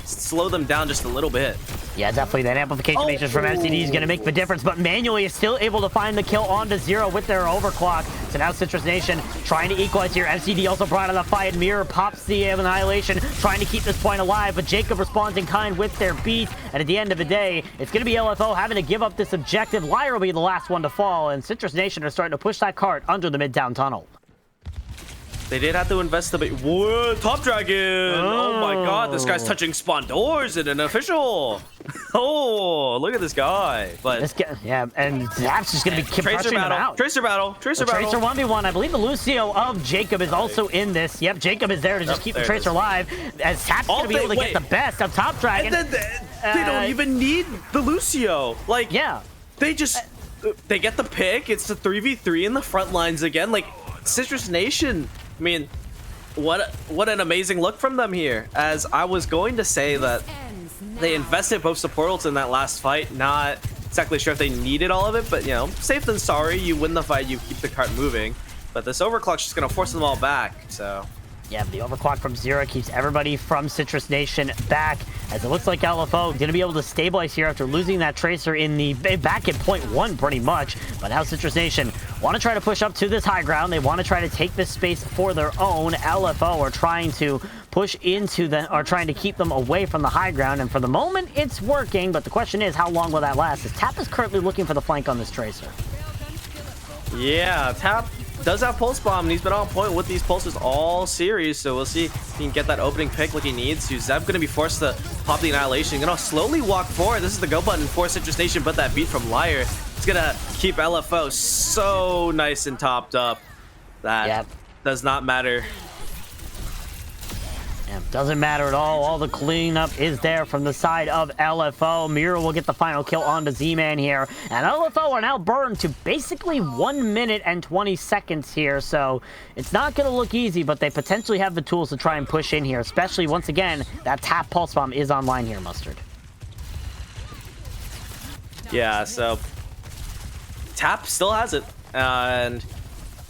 slow them down just a little bit. Yeah, definitely. That amplification matrix from MCD is going to make the difference, but Manually is still able to find the kill onto Zero with their overclock. So now Citrus Nation trying to equalize here. MCD also brought on the fight. Mirror pops the annihilation, trying to keep this point alive, but Jacob responds in kind with their beat. And at the end of the day, it's going to be LFO having to give up this objective. Liar will be the last one to fall, and Citrus Nation are starting to push that cart under the Midtown Tunnel. They did have to invest a bit. Whoa, Top Dragon! Oh my god, this guy's touching spawn doors in an official. Oh, look at this guy. But this guy, yeah, and that's just going to be Tracer them battle. out. Tracer battle. Tracer battle. Tracer 1v1. I believe the Lucio of Jacob is also in this. Yep, Jacob is there to just keep the Tracer alive. As Tap's going to be able to get the best of Top Dragon. And then they don't even need the Lucio. Like, yeah, they just they get the pick. It's the 3v3 in the front lines again. Like, Citrus Nation. I mean, what an amazing look from them here. As I was going to say that they invested both support ults in that last fight. Not exactly sure if they needed all of it, but safe than sorry. You win the fight, you keep the cart moving. But this overclock's just gonna force them all back. So yeah, the overclock from Zero keeps everybody from Citrus Nation back, as it looks like LFO going to be able to stabilize here after losing that Tracer in the back at point 1 pretty much. But now Citrus Nation want to try to push up to this high ground. They want to try to take this space for their own. LFO are trying to push into trying to keep them away from the high ground, and for the moment it's working, but the question is, how long will that last? As Tap is currently looking for the flank on this Tracer. Yeah, Tap does have Pulse Bomb, and he's been on point with these pulses all series, so we'll see if he can get that opening pick like he needs to. Zeb going to be forced to pop the annihilation. Going to slowly walk forward. This is the go button for Citrus Nation, but that beat from Liar is going to keep LFO so nice and topped up. That does not matter. Doesn't matter at all. All the cleanup is there from the side of LFO. Mira will get the final kill onto Z-Man here. And LFO are now burned to basically 1 minute and 20 seconds here. So it's not going to look easy, but they potentially have the tools to try and push in here. Especially, once again, that Tap Pulse Bomb is online here, Mustard. Yeah, so Tap still has it. And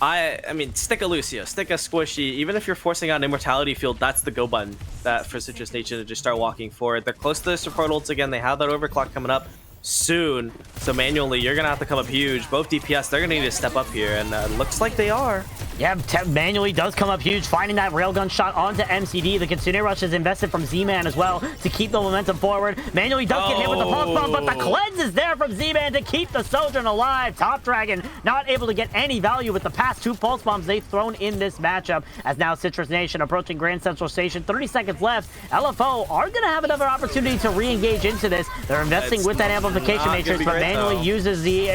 I mean, stick a Lucio, stick a Squishy. Even if you're forcing out an Immortality Field, that's the go button that for Citrus Nation to just start walking forward. They're close to the support ults again. They have that overclock coming up soon. So Manually, you're going to have to come up huge. Both DPS, they're going to need to step up here, and looks like they are. Yeah, Manually does come up huge, finding that railgun shot onto MCD. The Kitsune Rush is invested from Z-Man as well to keep the momentum forward. Manually does get hit with the Pulse Bomb, but the cleanse is there from Z-Man to keep the Sojourn alive. Top Dragon not able to get any value with the past 2 Pulse Bombs they've thrown in this matchup, as now Citrus Nation approaching Grand Central Station. 30 seconds left. LFO are going to have another opportunity to re-engage into this. They're investing with that amplification matrix, but Manually uses the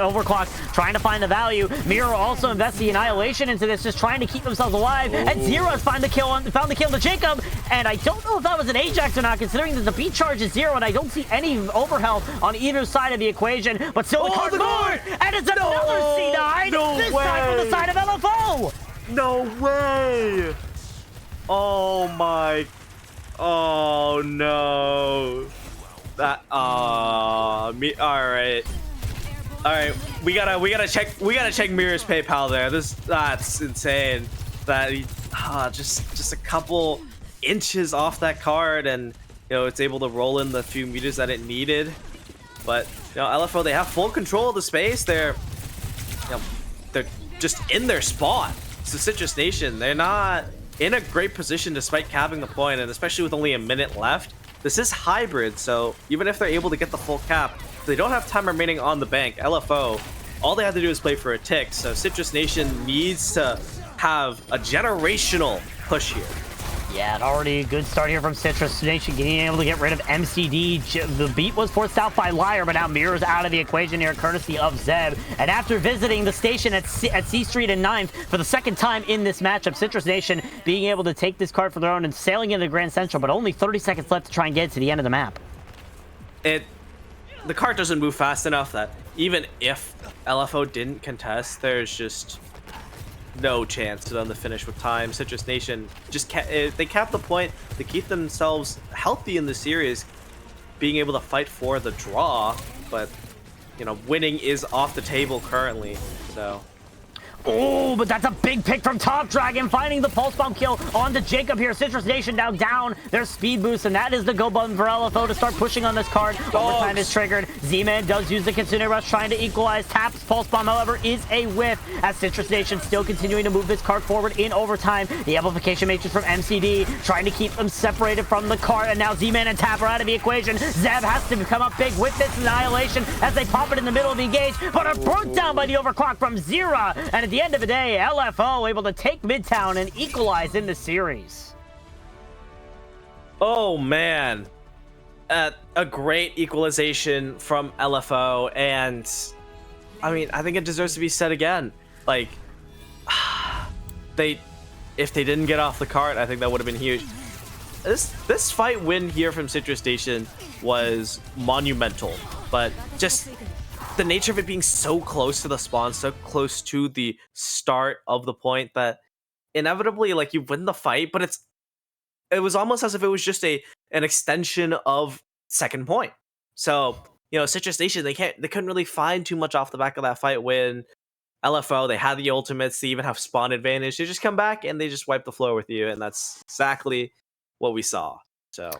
overclock, trying to find the value. Mirror also invests the annihilation into this, just trying to keep themselves alive. And Zero's found the kill to Jacob, and I don't know if that was an Ajax or not, considering that the beat charge is 0, and I don't see any overhealth on either side of the equation. But still, the card forward, and it's another C9. This time from the side of LFO. No way! Oh my! Oh no! That me. All right. All right, we gotta check Mirror's PayPal there. That's insane. That he just a couple inches off that card, and it's able to roll in the few meters that it needed. But LFO, they have full control of the space. They're just in their spot. So Citrus Nation, they're not in a great position despite capping the point, and especially with only a minute left. This is hybrid, so even if they're able to get the full cap, they don't have time remaining on the bank. LFO, all they have to do is play for a tick, so Citrus Nation needs to have a generational push here. Yeah, and already a good start here from Citrus Nation, being able to get rid of MCD. The beat was forced out by Liar, but now Mirror's out of the equation here, courtesy of Zeb. And after visiting the station at C Street and 9th for the second time in this matchup, Citrus Nation being able to take this card for their own and sailing into Grand Central, but only 30 seconds left to try and get to the end of the map. The cart doesn't move fast enough that even if LFO didn't contest, there's just no chance for them to finish with time. Citrus Nation just they cap the point to keep themselves healthy in the series, being able to fight for the draw, but winning is off the table currently. So Oh, but that's a big pick from Top Dragon, finding the pulse bomb kill onto Jacob here. Citrus Nation now down their speed boost, and that is the go button for LFO to start pushing on this card. Overtime is triggered. Z-Man does use the Kitsune Rush, trying to equalize. Taps pulse bomb, however, is a whiff, as Citrus Nation still continuing to move this card forward in overtime. The amplification matrix from MCD trying to keep them separated from the card, and now Z-Man and Tap are out of the equation. Zeb has to come up big with this annihilation as they pop it in the middle of the engage, but are burnt down by the overclock from Zera, and at the end of the day, LFO able to take Midtown and equalize in the series. Oh man, a great equalization from LFO, and I mean, I think it deserves to be said again. Like, if they didn't get off the cart, I think that would have been huge. This fight win here from Citrus Nation was monumental, but just the nature of it being so close to the spawn, so close to the start of the point, that inevitably, like, you win the fight, but it was almost as if it was just an extension of second point. So, Citrus Nation, they couldn't really find too much off the back of that fight win. LFO, they had the ultimates, they even have spawn advantage. They just come back and they just wipe the floor with you, and that's exactly what we saw. So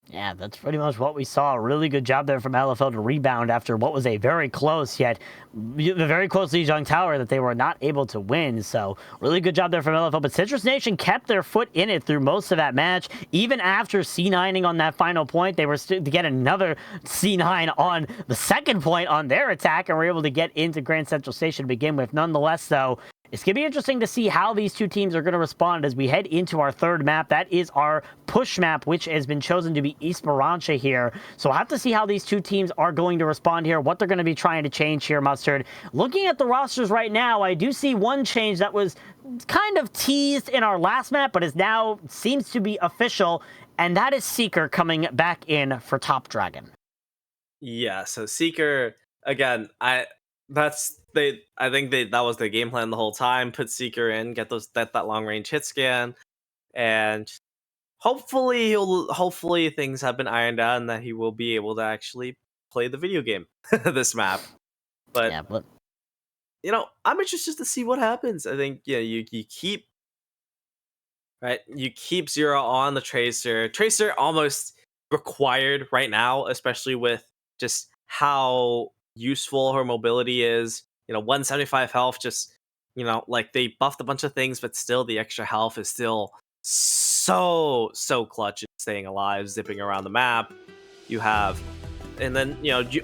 yeah, that's pretty much what we saw. A really good job there from LFO to rebound after what was a very close, yet very close Lijiang Tower that they were not able to win. So really good job there from LFO. But Citrus Nation kept their foot in it through most of that match. Even after C9ing on that final point, they were still to get another C9 on the second point on their attack, and were able to get into Grand Central Station to begin with. Nonetheless, though, it's going to be interesting to see how these two teams are going to respond as we head into our third map. That is our push map, which has been chosen to be Esperanza here. So we'll have to see how these two teams are going to respond here, what they're going to be trying to change here, Mustard. Looking at the rosters right now, I do see one change that was kind of teased in our last map, but is now seems to be official, and that is Seeker coming back in for Top Dragon. Yeah, so Seeker, again, I think that was the game plan the whole time. Put Seeker in, get that long range hit scan, and hopefully things have been ironed out and that he will be able to actually play the video game this map. But yeah, but I'm interested to see what happens. I think you keep Zero on the Tracer. Tracer almost required right now, especially with just how useful her mobility is. 175 health, just like, they buffed a bunch of things, but still the extra health is still so clutch in staying alive, zipping around the map. And then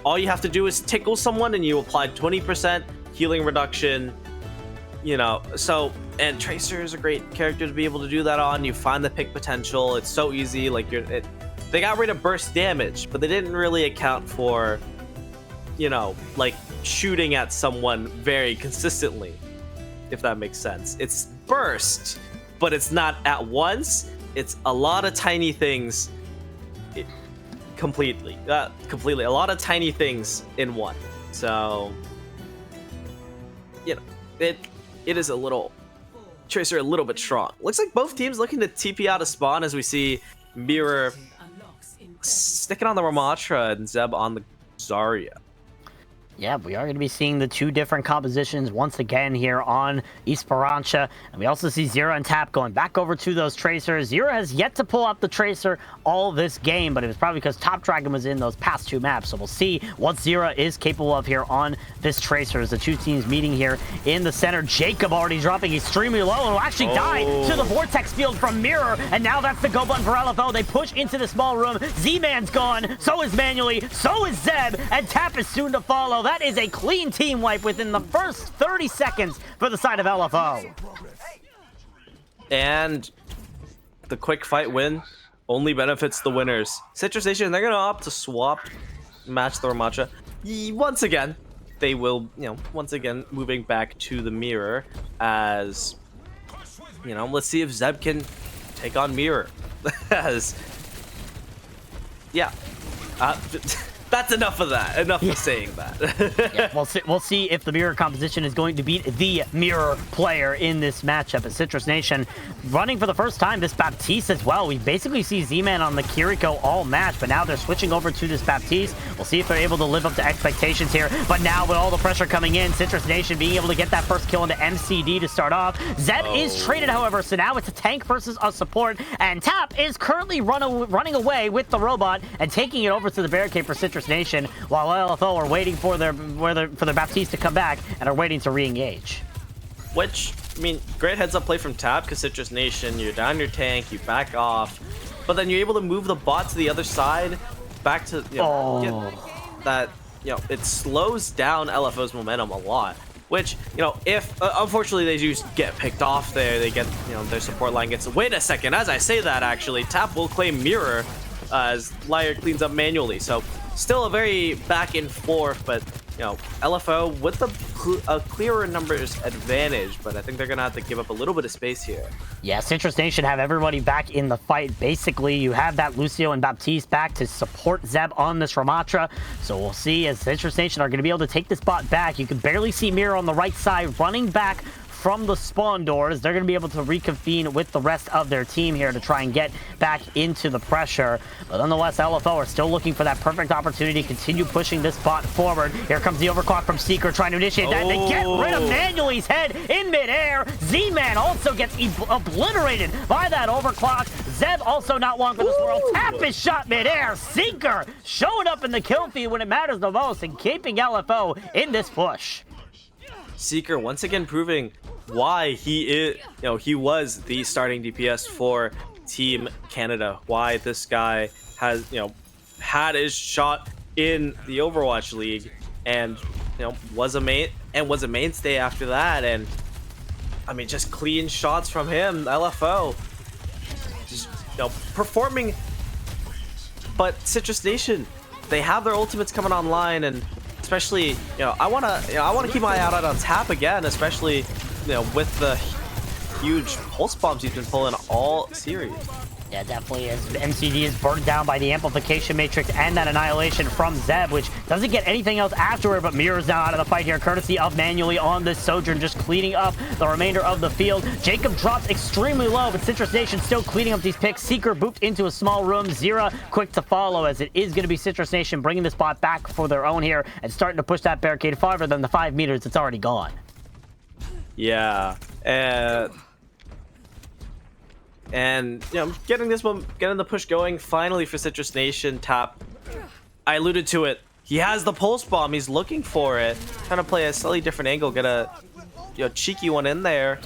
all you have to do is tickle someone and you apply 20% healing reduction. And Tracer is a great character to be able to do that on. You find the pick potential, it's so easy. Like, they got rid of burst damage, but they didn't really account for like shooting at someone very consistently, if that makes sense. It's burst, but it's not at once. It's a lot of tiny things. Completely, a lot of tiny things in one. So it is a little Tracer a little bit strong. Looks like both teams looking to TP out of spawn, as we see Mirror sticking on the Ramattra and Zeb on the Zarya. Yeah, we are going to be seeing the two different compositions once again here on Esperança. And we also see Zero and Tap going back over to those Tracers. Zero has yet to pull out the Tracer all this game, but it was probably because Top Dragon was in those past two maps. So we'll see what Zero is capable of here on this Tracer as the two teams meeting here in the center. Jacob already dropping extremely low and will actually die to the Vortex field from Mirror. And now that's the go button for LFO. They push into the small room. Z-Man's gone. So is Manually. So is Zeb. And Tap is soon to follow. That is a clean team wipe within the first 30 seconds for the side of LFO. And the quick fight win only benefits the winners. Citrus Nation, they're going to opt to swap match the Ramattra. Once again, they will, once again, moving back to the mirror as, let's see if Zeb can take on Mirror. As, yeah. That's enough of that. Enough of saying that. Yeah, we'll see if the Mirror composition is going to beat the Mirror player in this matchup. As Citrus Nation running for the first time this Baptiste as well. We basically see Z-Man on the Kiriko all match, but now they're switching over to this Baptiste. We'll see if they're able to live up to expectations here. But now with all the pressure coming in, Citrus Nation being able to get that first kill into MCD to start off. Zeb is traded, however, so now it's a tank versus a support, and Tap is currently running away with the robot and taking it over to the barricade for Citrus Nation, while LFO are waiting for their Baptiste to come back and are waiting to re-engage. Which, I mean, great heads-up play from Tap, because Citrus Nation, you're down your tank, you back off, but then you're able to move the bot to the other side, back to, get that, it slows down LFO's momentum a lot. Which, if, unfortunately, they just get picked off there, they get, their support line gets, wait a second, as I say that, actually, Tap will claim Mirror as Liar cleans up Manually, so still a very back and forth, but LFO with a clearer numbers advantage, but I think they're gonna have to give up a little bit of space here. Yeah, Citrus Nation have everybody back in the fight. Basically, you have that Lucio and Baptiste back to support Zeb on this Ramattra. So we'll see as Citrus Nation are going to be able to take this bot back. You can barely see Mirror on the right side running back from the spawn doors. They're going to be able to reconvene with the rest of their team here to try and get back into the pressure. But nonetheless, LFO are still looking for that perfect opportunity to continue pushing this bot forward. Here comes the overclock from Seeker trying to initiate that. They get rid of Manually's head in midair. Z-Man also gets obliterated by that overclock. Zeb also not long for this world. Tap is shot midair. Seeker showing up in the kill feed when it matters the most and keeping LFO in this push. Seeker once again proving why he is, he was the starting DPS for Team Canada. Why this guy has, had his shot in the Overwatch League and, was a mainstay after that. And I mean, just clean shots from him. LFO just, performing. But Citrus Nation, they have their ultimates coming online, and especially, I wanna keep my eye out on Tap again, especially, with the huge pulse bombs he's been pulling all series. Yeah, definitely is. MCD is burned down by the amplification matrix and that annihilation from Zeb, which doesn't get anything else afterward, but Mirror's now out of the fight here, courtesy of Manually on this Sojourn, just cleaning up the remainder of the field. Jacob drops extremely low, but Citrus Nation still cleaning up these picks. Seeker booped into a small room. Zera quick to follow, as it is going to be Citrus Nation bringing this bot back for their own here and starting to push that barricade farther than the 5 meters it's already gone. Yeah, and getting the push going finally for Citrus Nation. Tap, I alluded to it, he has the pulse bomb, he's looking for it, trying to play a slightly different angle, get a cheeky one in there.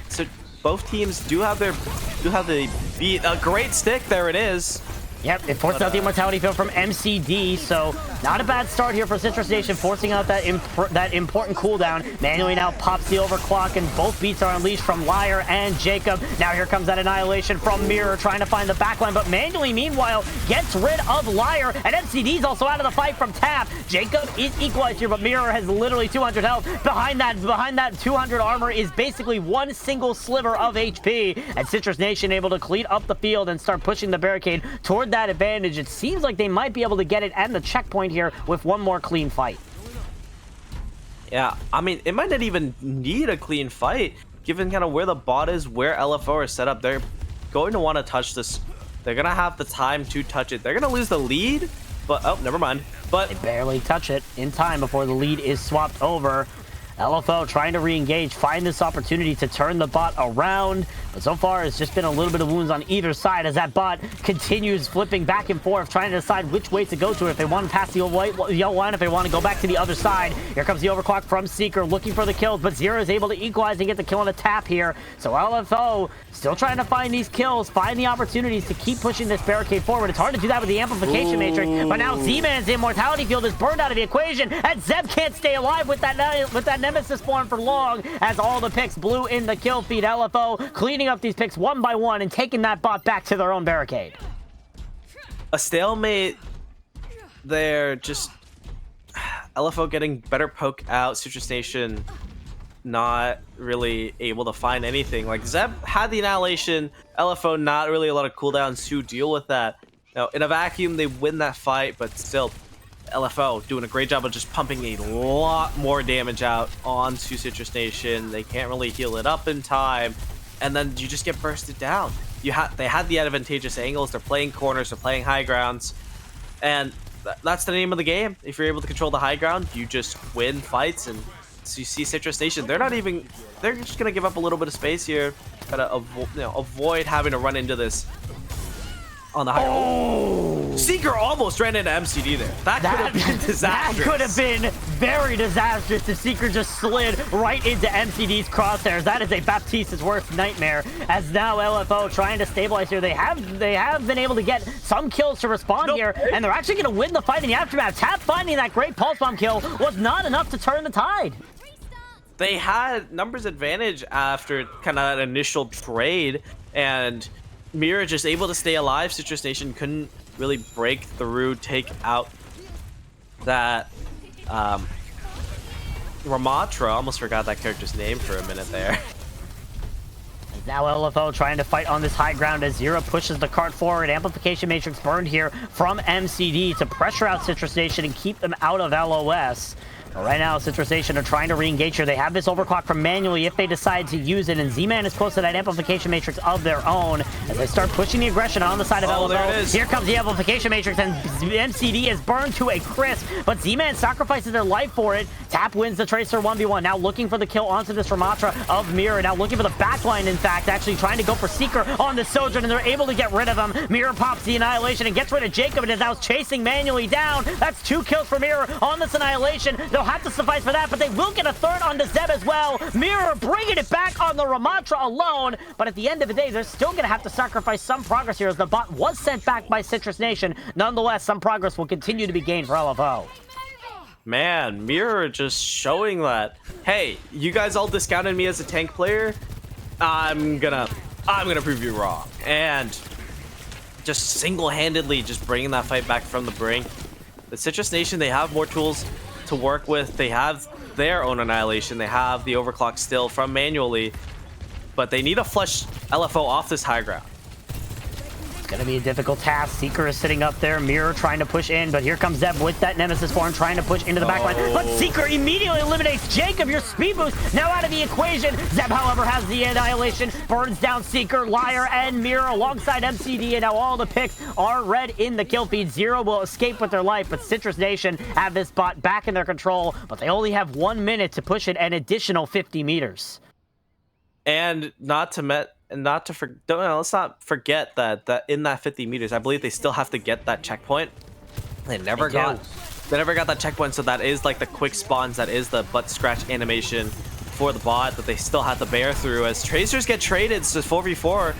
So both teams do have the beat. A great stick, there it is. Yep, it forced out the Immortality Field from MCD, so not a bad start here for Citrus Nation, forcing out that important cooldown. Manually now pops the overclock, and both beats are unleashed from Liar and Jacob. Now here comes that annihilation from Mirror, trying to find the backline, but Manually, meanwhile, gets rid of Liar, and MCD's also out of the fight from Tap. Jacob is equalized here, but Mirror has literally 200 health. Behind that 200 armor is basically one single sliver of HP, and Citrus Nation able to clean up the field and start pushing the barricade toward that advantage. It seems like they might be able to get it and the checkpoint here with one more clean fight. Yeah, I mean, it might not even need a clean fight, given kind of where the bot is, where LFO are set up. They're going to want to touch this. They're going to have the time to touch it. They're going to lose the lead, But, oh, never mind. But They barely touch it in time before the lead is swapped over. LFO trying to re-engage, find this opportunity to turn the bot around. But so far, it's just been a little bit of wounds on either side as that bot continues flipping back and forth, trying to decide which way to go to. If they want to pass the yellow line, if they want to go back to the other side. Here comes the overclock from Seeker, looking for the kills, but Zero is able to equalize and get the kill on the tap here. So LFO still trying to find these kills, find the opportunities to keep pushing this barricade forward. It's hard to do that with the amplification matrix, but now Z-Man's immortality field is burned out of the equation, and Zeb can't stay alive with that Nemesis form for long as all the picks blew in the kill feed. LFO cleaning up these picks one by one and taking that bot back to their own barricade. a stalemate there, just LFO getting better poke out, Citrus Nation not really able to find anything. Like, Zeb had the Annihilation, LFO not really a lot of cooldowns to deal with that. Now, in a vacuum, they win that fight, but still, LFO doing a great job of just pumping a lot more damage out onto Citrus Nation. They can't really heal it up in time, and then you just get bursted down. They had the advantageous angles. They're playing corners. They're playing high grounds, and that's the name of the game. If you're able to control the high ground, you just win fights. And so you see Citrus Nation. They're just gonna give up a little bit of space here, gotta avoid having to run into this on the high ground. Oh! Seeker almost ran into MCD there. That could have been disastrous. That could have been very disastrous if Seeker just slid right into MCD's crosshairs. That is a Baptiste's worst nightmare. As now LFO trying to stabilize here. They have been able to get some kills to respond here, and they're actually going to win the fight in the aftermath. Tap finding that great pulse bomb kill was not enough to turn the tide. They had numbers advantage after kind of that initial trade, and Mira just able to stay alive. Citrus Nation couldn't really break through, take out that Ramatra. Almost forgot that character's name for a minute there. Now LFO trying to fight on this high ground as Zero pushes the cart forward. Amplification Matrix burned here from MCD to pressure out Citrus Nation and keep them out of LOS. But right now, Citrus Nation are trying to re-engage here. They have this overclock from manually if they decide to use it, and Z-Man is close to that amplification matrix of their own as they start pushing the aggression on the side of LFO. There it is. Here comes the amplification matrix, and MCD is burned to a crisp, but Z-Man sacrifices their life for it. Tap wins the Tracer 1v1, now looking for the kill onto this Ramatra of Mirror, now looking for the backline, in fact, actually trying to go for Seeker on the Sojourn, and they're able to get rid of him. Mirror pops the Annihilation and gets rid of Jacob, and is now chasing manually down. That's 2 kills for Mirror on this Annihilation. They'll have to suffice for that, but they will get a third onto Zeb as well. Mirror bringing it back on the Ramatra alone, but at the end of the day, they're still going to have to sacrifice some progress here as the bot was sent back by Citrus Nation. Nonetheless, some progress will continue to be gained for LFO. Man, Mirror just showing that, hey, you guys all discounted me as a tank player. I'm gonna prove you wrong. And just single-handedly just bringing that fight back from the brink. The Citrus Nation, they have more tools to work with. They have their own Annihilation. They have the overclock still from manually, but they need to flush LFO off this high ground. Gonna be a difficult task. Seeker is sitting up there. Mirror trying to push in, but here comes Zeb with that Nemesis form trying to push into the backline. But Seeker immediately eliminates Jacob. Your speed boost now out of the equation. Zeb, however, has the Annihilation, burns down Seeker, Liar, and Mirror alongside MCD, and now all the picks are red in the kill feed. Zero will escape with their life, but Citrus Nation have this bot back in their control, but they only have 1 minute to push it an additional 50 meters. And let's not forget that in that 50 meters, I believe they still have to get that checkpoint. They never got that checkpoint, so that is like the quick spawns, that is the butt scratch animation for the bot that they still have to bear through as Tracers get traded. It's just 4v4.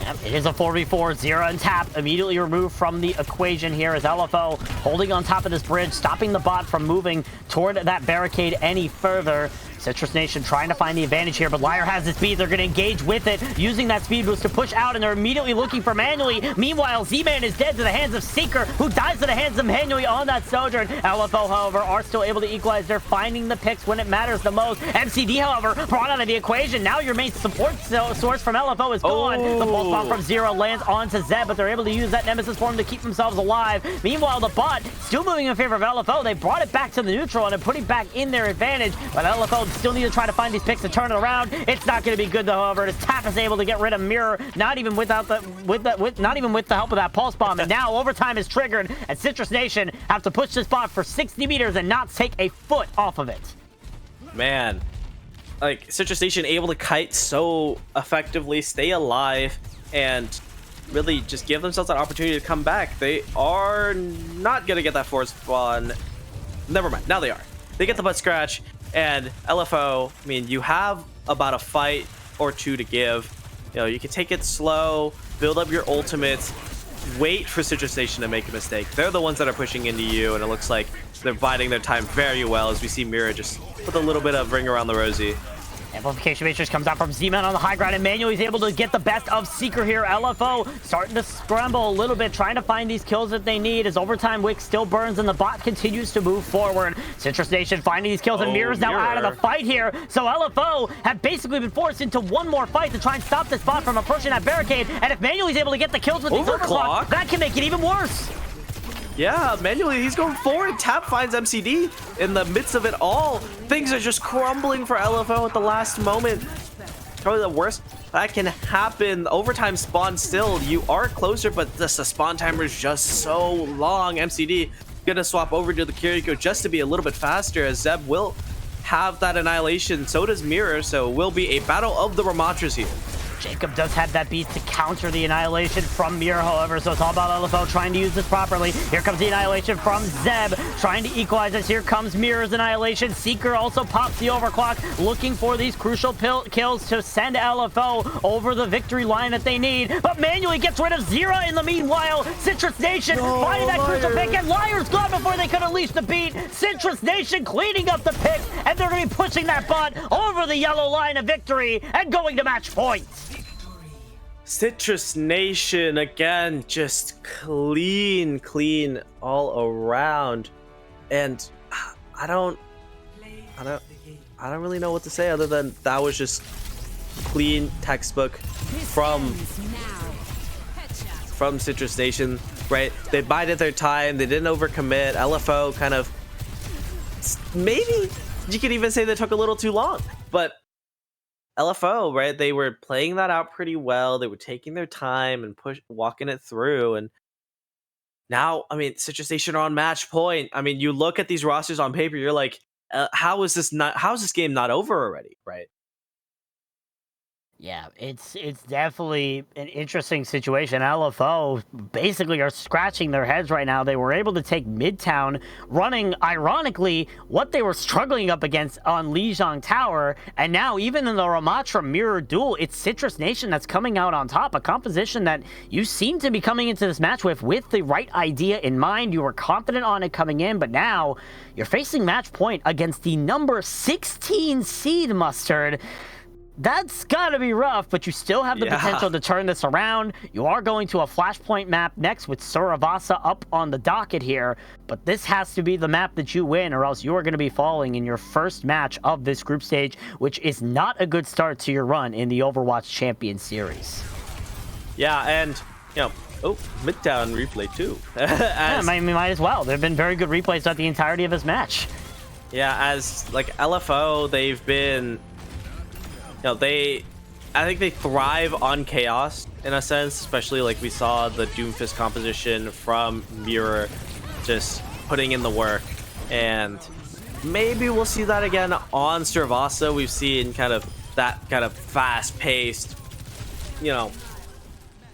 Yep, it is a 4v4. Zero and Tap immediately removed from the equation here as LFO holding on top of this bridge, stopping the bot from moving toward that barricade any further. Citrus Nation trying to find the advantage here, but Liar has the speed. They're going to engage with it, using that speed boost to push out, and they're immediately looking for manually. Meanwhile, Z-Man is dead to the hands of Seeker, who dies to the hands of manually on that Sojourn. LFO, however, are still able to equalize. They're finding the picks when it matters the most. MCD, however, brought out of the equation. Now your main support source from LFO is gone. The pulse bomb from Zero lands onto Zeb, but they're able to use that Nemesis form to keep themselves alive. Meanwhile, the bot still moving in favor of LFO. They brought it back to the neutral and are putting back in their advantage, but LFO still need to try to find these picks to turn it around. It's not going to be good, though, however, as Tap is able to get rid of Mirror, not even with the help of that Pulse Bomb. And now overtime is triggered, and Citrus Nation have to push this bot for 60 meters and not take a foot off of it. Man, like, Citrus Nation able to kite so effectively, stay alive, and really just give themselves an opportunity to come back. They are not going to get that force spawn. Never mind. Now they are. They get the butt scratch, and LFO, I mean, you have about a fight or two to give. You know, you can take it slow, build up your ultimates, wait for Citrus Nation to make a mistake. They're the ones that are pushing into you, and it looks like they're biding their time very well as we see Mira just put a little bit of ring around the rosy. Amplification Matrix comes out from Z-Man on the high ground, and Manuel is able to get the best of Seeker here. LFO starting to scramble a little bit, trying to find these kills that they need as overtime Wick still burns and the bot continues to move forward. Citrus Nation finding these kills, and Mirror's now out of the fight here. So LFO have basically been forced into one more fight to try and stop this bot from approaching that barricade, and if Manuel is able to get the kills with these overclock, that can make it even worse. Yeah, manually, he's going forward. Tap finds MCD in the midst of it all. Things are just crumbling for LFO at the last moment. Probably the worst that can happen. Overtime spawn still. You are closer, but the spawn timer is just so long. MCD gonna swap over to the Kiriko just to be a little bit faster, as Zeb will have that annihilation. So does Mirror, so it will be a battle of the Ramatras here. Jacob does have that beast to counter the annihilation from Mirror, however, so it's all about LFO trying to use this properly. Here comes the annihilation from Zeb, trying to equalize this. Here comes Mirror's annihilation. Seeker also pops the overclock, looking for these crucial kills to send LFO over the victory line that they need. But manually gets rid of Zera in the meanwhile. Citrus Nation finding that crucial pick, and Liar's gone before they could unleash the beat. Citrus Nation cleaning up the pick, and they're going to be pushing that bot over the yellow line of victory and going to match points. Citrus Nation again, just clean all around, and I don't really know what to say other than that was just clean textbook from Citrus Nation, right? They bided their time, they didn't overcommit. LFO kind of, maybe you could even say they took a little too long, but LFO, right? They were playing that out pretty well. They were taking their time and walking it through. And now, I mean, Citrus Nation are on match point. I mean, you look at these rosters on paper, you're like, how is this game not over already, right? Yeah, it's definitely an interesting situation. LFO basically are scratching their heads right now. They were able to take Midtown, running, ironically, what they were struggling up against on Lijiang Tower, and now even in the Ramatra Mirror duel, it's Citrus Nation that's coming out on top, a composition that you seem to be coming into this match with the right idea in mind. You were confident on it coming in, but now you're facing match point against the number 16 seed Mustard. That's gotta be rough, but you still have the potential to turn this around. You are going to a Flashpoint map next with Suravasa up on the docket here, but this has to be the map that you win, or else you are going to be falling in your first match of this group stage, which is not a good start to your run in the Overwatch Champions Series. Yeah, and, you know, Midtown replay too. Yeah, might as well. There have been very good replays throughout the entirety of this match. Yeah, as, like, LFO, they've been... You know, I think they thrive on chaos in a sense, especially like we saw the Doomfist composition from Mirror just putting in the work, and maybe we'll see that again on Suravasa. We've seen kind of that kind of fast-paced, you know,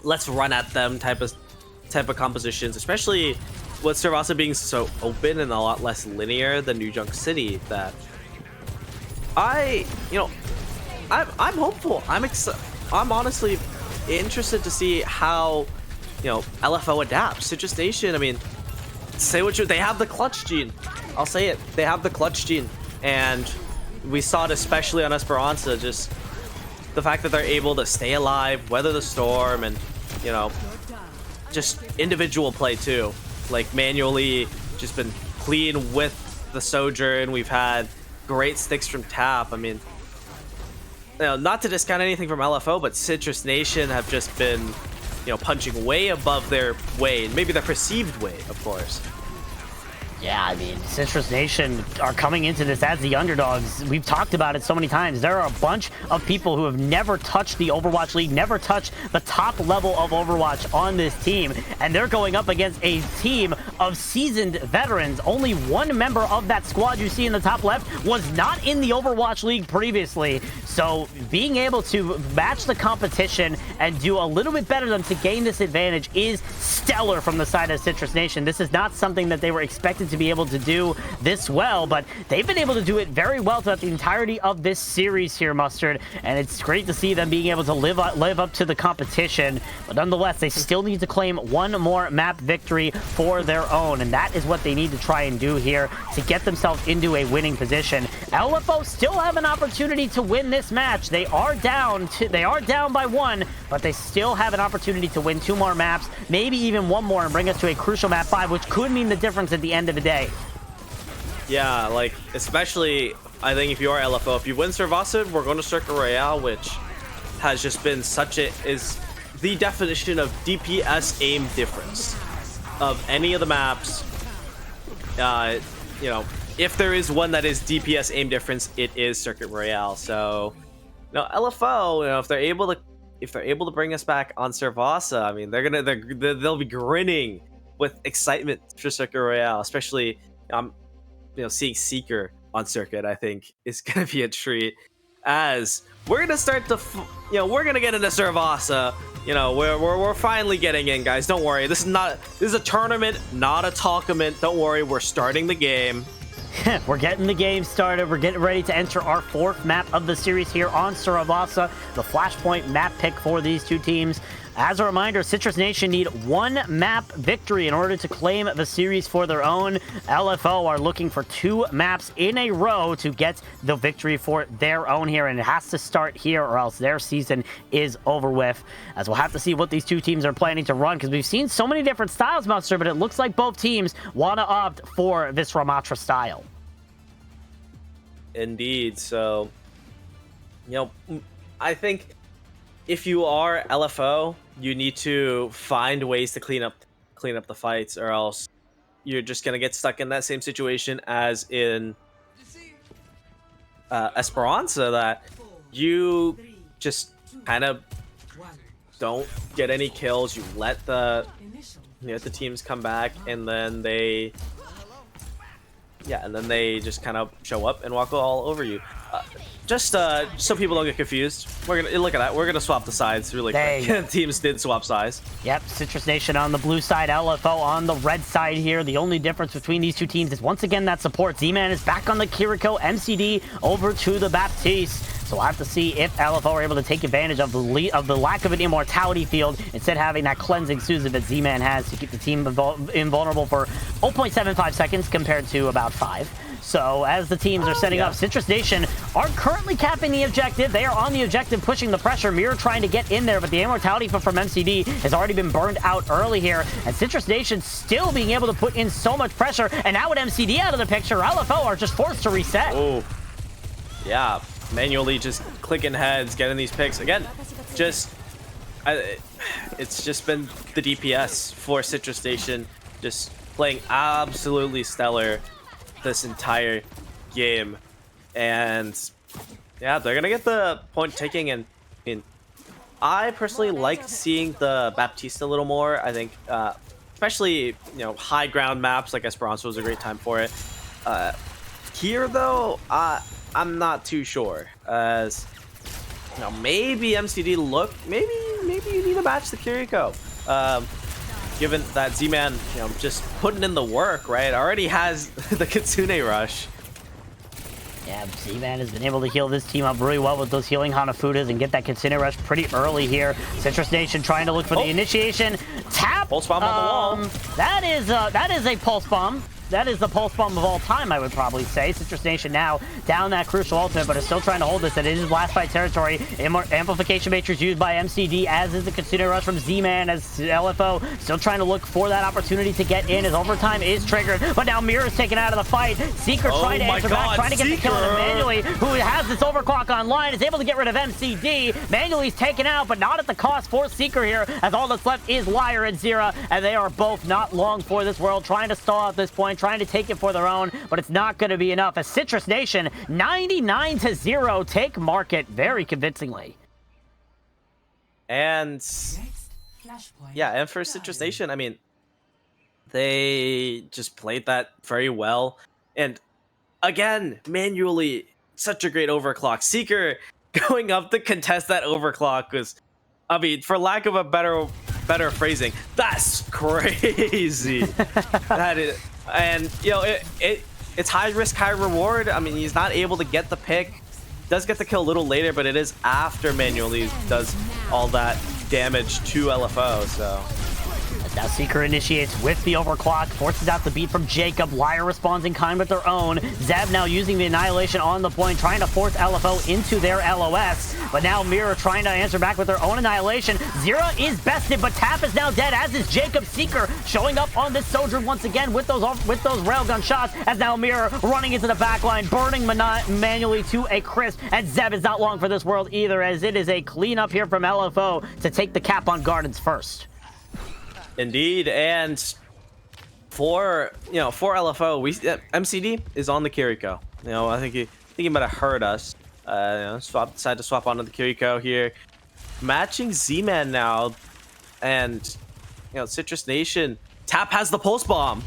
let's run at them type of compositions, especially with Suravasa being so open and a lot less linear than New Junk City. That I'm hopeful. I'm honestly interested to see how, you know, LFO adapts. Citrus Nation, I mean, they have the clutch gene. I'll say it. They have the clutch gene, and we saw it especially on Esperanza. Just the fact that they're able to stay alive, weather the storm, and, you know, just individual play too. Like manually, just been clean with the Sojourn. We've had great sticks from Tap. I mean, you know, not to discount anything from LFO, but Citrus Nation have just been, you know, punching way above their weight, maybe their perceived weight, of course. Yeah, I mean, Citrus Nation are coming into this as the underdogs. We've talked about it so many times. There are a bunch of people who have never touched the Overwatch League, never touched the top level of Overwatch on this team, and they're going up against a team of seasoned veterans. Only one member of that squad you see in the top left was not in the Overwatch League previously, so being able to match the competition and do a little bit better than to gain this advantage is stellar from the side of Citrus Nation. This is not something that they were expected to be able to do this well, but they've been able to do it very well throughout the entirety of this series here, Mustard, and it's great to see them being able to live up to the competition. But nonetheless, they still need to claim one more map victory for their own, and that is what they need to try and do here to get themselves into a winning position. LFO still have an opportunity to win this match. They are down by one, but they still have an opportunity to win 2 more maps, maybe even 1 more, and bring us to a crucial map 5, which could mean the difference at the end of the day. Yeah, like, especially, I think if you are LFO, if you win Servasa, we're going to Circuit Royale, which has just been is the definition of DPS aim difference of any of the maps. You know, if there is one that is DPS aim difference, it is Circuit Royale. So, you know, LFO, you know, if they're able to bring us back on Servasa, I mean, they'll be grinning with excitement for Circuit Royale, especially you know, seeing Seeker on Circuit, I think is gonna be a treat. As we're gonna start to, you know, we're gonna get into Servasa. You know, we're finally getting in, guys. Don't worry. This is a tournament, not a talkament. Don't worry, we're starting the game. We're getting the game started. We're getting ready to enter our 4th map of the series here on Servasa, the Flashpoint map pick for these 2 teams. As a reminder, Citrus Nation need 1 map victory in order to claim the series for their own. LFO are looking for 2 maps in a row to get the victory for their own here, and it has to start here or else their season is over with. As we'll have to see what these 2 teams are planning to run, because we've seen so many different styles, Mustard, but it looks like both teams want to opt for this Ramattra style. Indeed. So, you know, I think if you are LFO, you need to find ways to clean up the fights, or else you're just gonna get stuck in that same situation as in Esperanza, that you just kind of don't get any kills. You let the teams come back, and then they just kind of show up and walk all over you. Just so people don't get confused, we're gonna look at that. We're gonna swap the sides really quick. Teams did swap sides. Yep, Citrus Nation on the blue side, LFO on the red side here. The only difference between these 2 teams is once again that support. Z-Man is back on the Kiriko, MCD over to the Baptiste. So we'll have to see if LFO are able to take advantage of the lack of an immortality field, instead having that cleansing Susan that Z-Man has to keep the team invulnerable for 0.75 seconds compared to about 5. So as the teams are setting up, Citrus Nation are currently capping the objective. They are on the objective, pushing the pressure. Mirror trying to get in there, but the immortality from MCD has already been burned out early here. And Citrus Nation still being able to put in so much pressure. And now with MCD out of the picture, LFO are just forced to reset. Oh, yeah. Manually just clicking heads, getting these picks. Again, it's just been the DPS for Citrus Nation, just playing absolutely stellar this entire game. And yeah, they're gonna get the point taking, and I personally liked seeing the Baptiste a little more. I think especially, you know, high ground maps like Esperanza was a great time for it. Here though, I'm not too sure, as you know, maybe MCD maybe you need to match the Kiriko. Given that Z-Man, you know, just putting in the work, right? Already has the Kitsune Rush. Yeah, Z-Man has been able to heal this team up really well with those healing Hanafudas and get that Kitsune Rush pretty early here. Citrus Nation trying to look for the initiation. Tap! Pulse Bomb on the wall. That is a Pulse Bomb. That is the Pulse Bomb of all time, I would probably say. Citrus Nation now down that crucial ultimate, but is still trying to hold this. And it is last fight territory. Amplification Matrix used by MCD, as is the Kitsune Rush from Z-Man, as LFO still trying to look for that opportunity to get in, as overtime is triggered. But now Mirror's taken out of the fight. Seeker trying to answer back, trying to get the kill on Manually, who has this overclock online, is able to get rid of MCD. Manually's taken out, but not at the cost for Seeker here, as all that's left is Liar and Zira, and they are both not long for this world, trying to stall out this point, trying to take it for their own, but it's not going to be enough. As Citrus Nation, 99-0, take market very convincingly. And yeah, and for Citrus Nation, I mean, they just played that very well. And again, manually, such a great overclock. Seeker going up to contest that overclock was, I mean, for lack of a better phrasing, that's crazy. That is, and you know, it's high risk, high reward. I mean, he's not able to get the pick. Does get the kill a little later, but it is after manually does all that damage to LFO. So now Seeker initiates with the overclock, forces out the beat from Jacob. Lyra responds in kind with their own. Zeb now using the annihilation on the point, trying to force LFO into their LOS. But now Mirror trying to answer back with their own annihilation. Zira is bested, but Tap is now dead, as is Jacob. Seeker showing up on this Sojourn once again with those railgun shots, as now Mirror running into the backline, burning manually to a crisp. And Zeb is not long for this world either, as it is a cleanup here from LFO to take the cap on Gardens first. Indeed, and for LFO, MCD is on the Kiriko. You know, I think he might have heard us. Decided to swap onto the Kiriko here, matching Z-Man now, and Citrus Nation. Tap has the pulse bomb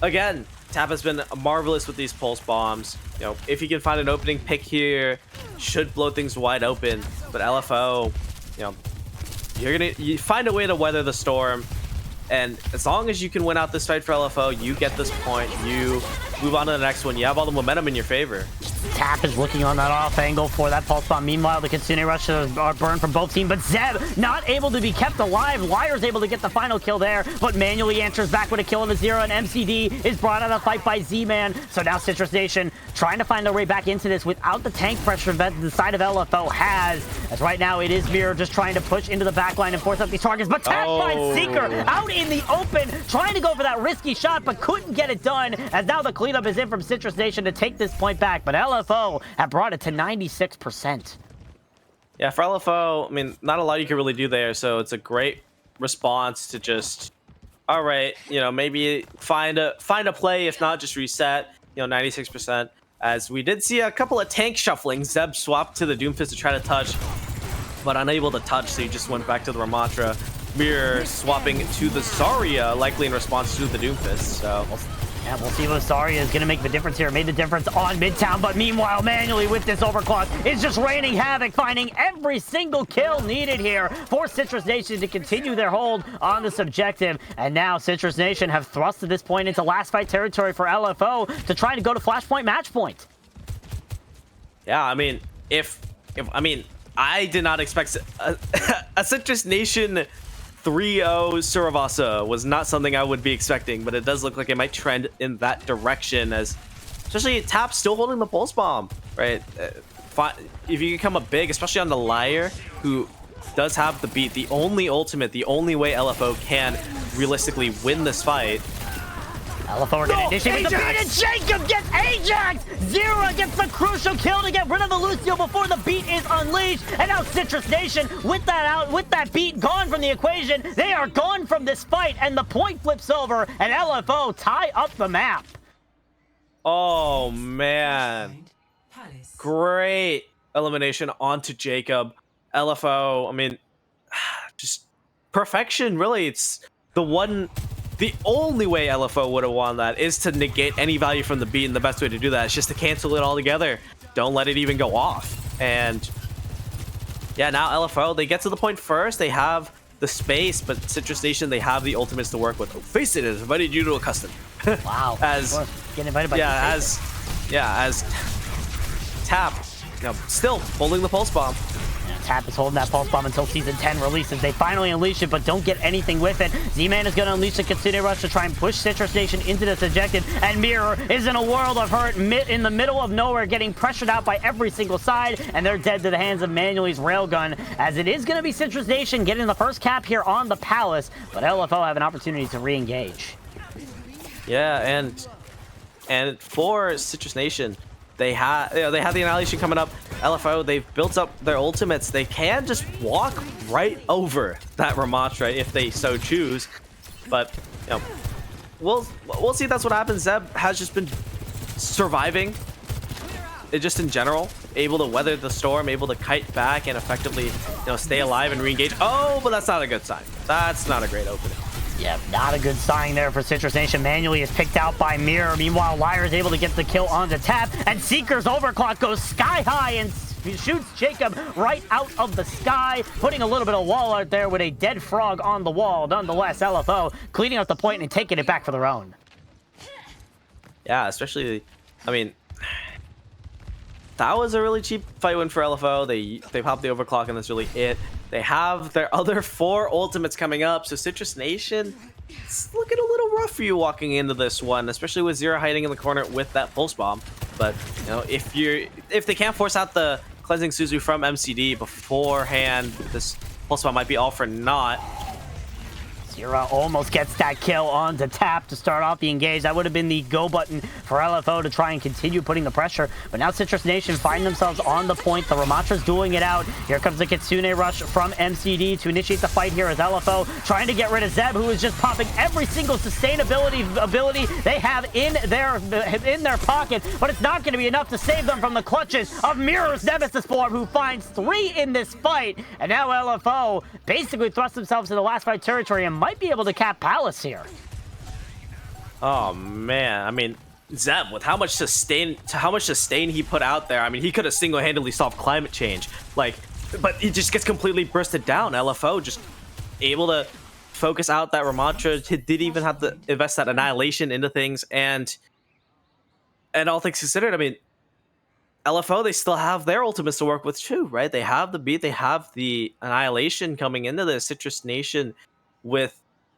again. Tap has been marvelous with these pulse bombs. You know, if he can find an opening pick here, should blow things wide open. But LFO, you find a way to weather the storm. And as long as you can win out this fight for LFO, you get this point, you move on to the next one, you have all the momentum in your favor. Tap is looking on that off angle for that pulse bomb. Meanwhile, the Kitsune Rush are burned from both teams, but Zeb not able to be kept alive. Lyre's able to get the final kill there, but manually answers back with a kill on the Zero, and MCD is brought out of the fight by Z-Man. So now Citrus Nation trying to find their way back into this without the tank pressure that the side of LFO has. As right now, it is Mirror just trying to push into the backline and force up these targets, but Tap finds Seeker out in the open, trying to go for that risky shot, but couldn't get it done, as now the cleanup is in from Citrus Nation to take this point back, but LFO have brought it to 96%. Yeah, for LFO, I mean, not a lot you can really do there, so it's a great response to just, all right, maybe find a play, if not just reset, 96%. As we did see a couple of tank shuffling. Zeb swapped to the Doomfist to try to touch, but unable to touch, so he just went back to the Ramattra. Mirror swapping to the Zarya, likely in response to the Doomfist, so yeah, we'll see what Zarya is going to make the difference here. Made the difference on Midtown, but meanwhile, manually with this overclock, is just raining havoc, finding every single kill needed here for Citrus Nation to continue their hold on this objective. And now Citrus Nation have thrusted this point into last fight territory for LFO to try to go to Flashpoint match point. Yeah, I mean, I did not expect a Citrus Nation 3-0 Suravasa was not something I would be expecting, but it does look like it might trend in that direction, as especially Tap still holding the pulse bomb, right? If you can come up big, especially on the Liar, who does have the beat, the only ultimate, the only way LFO can realistically win this fight. LFO are going to initiate with the beat, and Jacob gets Ajax! Zira gets the crucial kill to get rid of the Lucio before the beat is unleashed, and now Citrus Nation, with that beat gone from the equation, they are gone from this fight, and the point flips over, and LFO tie up the map. Oh, man. Great elimination onto Jacob. LFO, I mean, just perfection, really. It's the only way LFO would have won that is to negate any value from the beat, and the best way to do that is just to cancel it all together. Don't let it even go off. And yeah, now LFO, they get to the point first. They have the space, but Citrus Nation, they have the ultimates to work with. Oh, Face It has invited you to a custom. Wow. as getting invited by as Tap, still holding the pulse bomb. Tap is holding that pulse bomb until Season 10 releases. They finally unleash it, but don't get anything with it. Z-Man is going to unleash the Kitsune Rush to try and push Citrus Nation into this objective, and Mirror is in a world of hurt in the middle of nowhere, getting pressured out by every single side, and they're dead to the hands of Manuely's railgun, as it is going to be Citrus Nation getting the first cap here on the Palace, but LFO have an opportunity to re-engage. Yeah, and for Citrus Nation, they have the Annihilation coming up. LFO, they've built up their ultimates. They can just walk right over that Ramattra if they so choose. But, we'll see. That's what happens. Zeb has just been surviving. Just in general, able to weather the storm, able to kite back and effectively, stay alive and re-engage. Oh, but that's not a good sign. That's not a great opening. Yeah, not a good sign there for Citrus Nation. Manually is picked out by Mirror. Meanwhile, Liar is able to get the kill on the tap, and Seeker's overclock goes sky high and shoots Jacob right out of the sky, putting a little bit of wall out there with a dead frog on the wall. Nonetheless, LFO cleaning up the point and taking it back for their own. Yeah, especially, I mean, that was a really cheap fight win for LFO. They popped the overclock and that's really it. They have their other 4 ultimates coming up, so Citrus Nation, it's looking a little rough for you walking into this one, especially with Zero hiding in the corner with that pulse bomb. But if they can't force out the cleansing Suzu from MCD beforehand, this pulse bomb might be all for naught. Zero almost gets that kill on the tap to start off the engage. That would have been the go button for LFO to try and continue putting the pressure. But now Citrus Nation find themselves on the point. The Ramatra's dueling it out. Here comes the Kitsune Rush from MCD to initiate the fight here as LFO trying to get rid of Zeb, who is just popping every single sustainability ability they have in their pocket. But it's not going to be enough to save them from the clutches of Mirror's Nemesis form, who finds 3 in this fight. And now LFO basically thrusts themselves into last fight territory and might be able to cap Palace here. Oh man, I mean, Zeb with how much sustain he put out there. I mean, he could have single-handedly solved climate change. But he just gets completely bursted down. LFO just able to focus out that Ramatra. He did even have to invest that annihilation into things, and all things considered, I mean, LFO, they still have their ultimates to work with too, right? They have the beat, they have the annihilation coming into the Citrus Nation with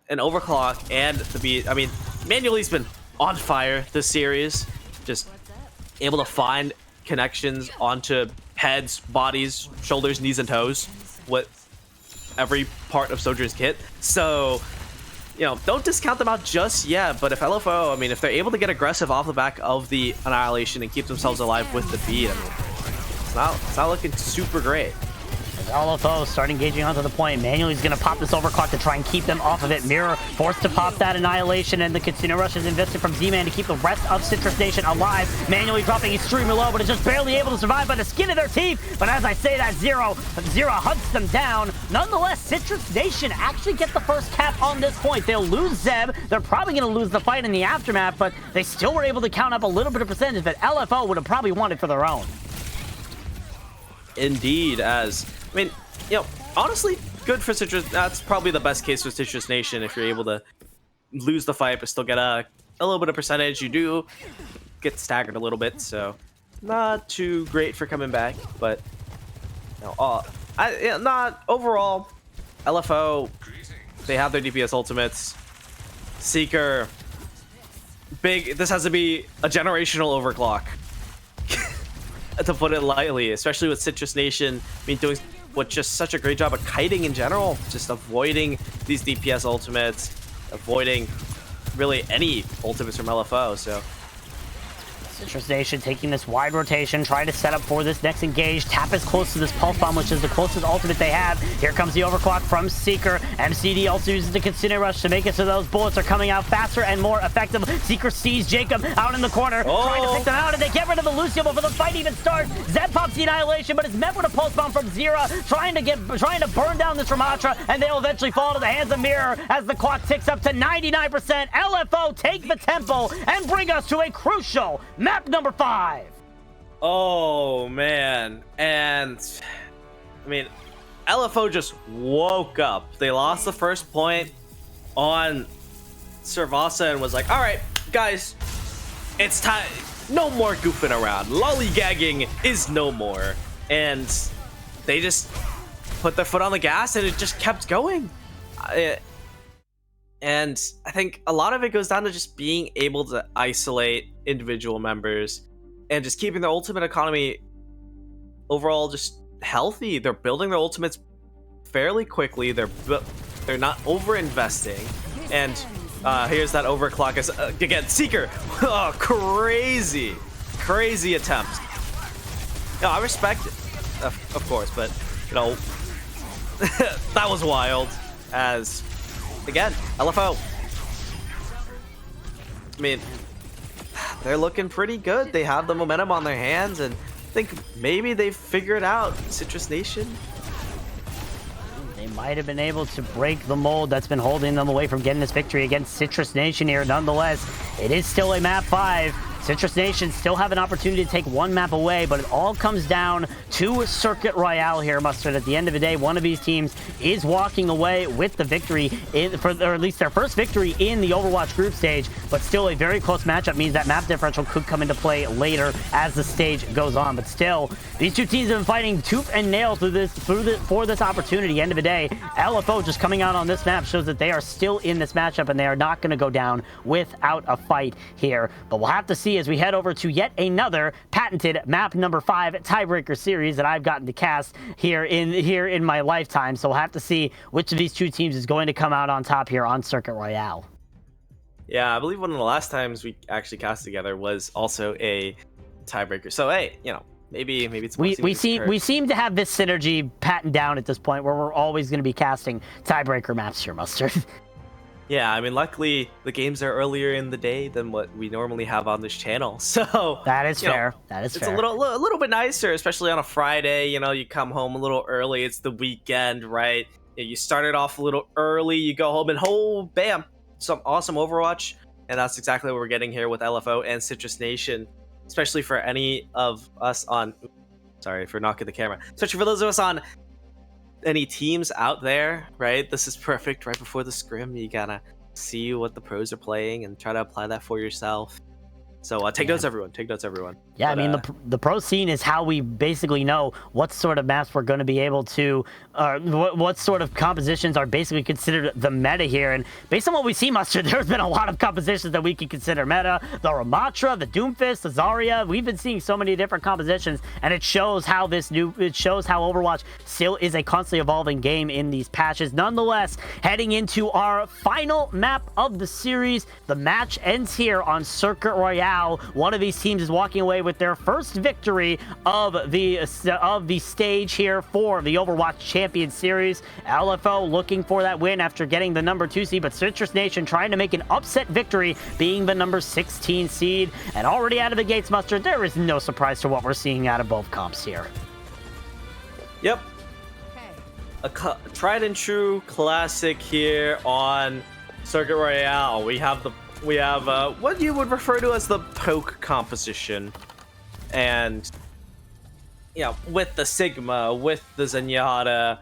an overclock and the beat. I mean, Manuel's been on fire this series, just able to find connections onto heads, bodies, shoulders, knees, and toes with every part of Sojourn's kit. So, don't discount them out just yet. But if LFO, I mean, if they're able to get aggressive off the back of the annihilation and keep themselves alive with the beat, I mean, it's not looking super great. LFO start engaging onto the point. Manuel's going to pop this overclock to try and keep them off of it. Mirror forced to pop that annihilation, and the Kitsune Rush is invested from Z-Man to keep the rest of Citrus Nation alive. Manually dropping extremely low, but is just barely able to survive by the skin of their teeth. But as I say that, Zero hunts them down. Nonetheless, Citrus Nation actually get the first cap on this point. They'll lose Zeb. They're probably going to lose the fight in the aftermath, but they still were able to count up a little bit of percentage that LFO would have probably wanted for their own. Indeed, I mean, honestly, good for Citrus. That's probably the best case for Citrus Nation if you're able to lose the fight but still get a little bit of percentage. You do get staggered a little bit, so not too great for coming back. But not overall. LFO, they have their DPS ultimates. Seeker, big. This has to be a generational overclock, to put it lightly, especially with Citrus Nation doing just such a great job of kiting in general, just avoiding these DPS ultimates, avoiding really any ultimates from LFO. So Citrus Nation taking this wide rotation, trying to set up for this next engage. Tap is close to this Pulse Bomb, which is the closest ultimate they have. Here comes the overclock from Seeker. MCD also uses the Kitsune Rush to make it so those bullets are coming out faster and more effective. Seeker sees Jacob out in the corner, trying to pick them out, and they get rid of the Lucio before the fight even starts. Zeb pops the annihilation, but is met with a Pulse Bomb from Zero, trying to burn down this Ramatra, and they'll eventually fall to the hands of Mirror as the clock ticks up to 99%. LFO take the tempo and bring us to a crucial map number 5. Oh man, and I mean, LFO just woke up. They lost the first point on Servasa and was like, all right, guys, it's time. No more goofing around. Lollygagging is no more. And they just put their foot on the gas and it just kept going. And I think a lot of it goes down to just being able to isolate individual members and just keeping their ultimate economy overall just healthy. They're building their ultimates fairly quickly. They're not over investing. And here's that overclock again. Seeker, oh, crazy attempt. No, I respect it, of course, but that was wild. As again, LFO I mean, they're looking pretty good. They have the momentum on their hands, and I think maybe they've figured out Citrus Nation. They might have been able to break the mold that's been holding them away from getting this victory against Citrus Nation here. Nonetheless, it is still a map 5. Citrus Nation still have an opportunity to take one map away, but it all comes down to Circuit Royale here, Mustard. At the end of the day, one of these teams is walking away with the victory, or at least their first victory in the Overwatch group stage, but still a very close matchup means that map differential could come into play later as the stage goes on. But still, these two teams have been fighting tooth and nail for this opportunity. End of the day, LFO just coming out on this map shows that they are still in this matchup and they are not going to go down without a fight here. But we'll have to see as we head over to yet another patented map number 5 tiebreaker series that I've gotten to cast here in my lifetime. So we'll have to see which of these two teams is going to come out on top here on Circuit Royale. Yeah, I believe one of the last times we actually cast together was also a tiebreaker. So hey, you know, maybe it's we seem to have this synergy patented down at this point where we're always going to be casting tiebreaker maps here, Mustard. Yeah, I mean, luckily the games are earlier in the day than what we normally have on this channel, so that is fair. That is fair. It's a little bit nicer, especially on a Friday. You know, you come home a little early. It's the weekend, right? You started off a little early. You go home and bam, some awesome Overwatch, and that's exactly what we're getting here with LFO and Citrus Nation. Especially for any of us on, sorry for knocking the camera. Especially for those of us on any teams out there, right? This is perfect right before the scrim. You gotta see what the pros are playing and try to apply that for yourself. So take notes, everyone. Take notes, everyone. Yeah, but, I mean, the pro scene is how we basically know what sort of maps we're going to be able to, what sort of compositions are basically considered the meta here. And based on what we see, Mustard, there's been a lot of compositions that we can consider meta. The Ramattra, the Doomfist, the Zarya. We've been seeing so many different compositions, and it shows how Overwatch still is a constantly evolving game in these patches. Nonetheless, heading into our final map of the series, the match ends here on Circuit Royale. One of these teams is walking away with their first victory of the stage here for the Overwatch Champion Series. LFO looking for that win after getting the number 2 seed, but Citrus Nation trying to make an upset victory, being the number 16 seed. And already out of the gates, Mustard, there is no surprise to what we're seeing out of both comps here. Yep. A tried and true classic here on Circuit Royale. We have what you would refer to as the poke composition, and yeah, with the Sigma, with the Zenyatta,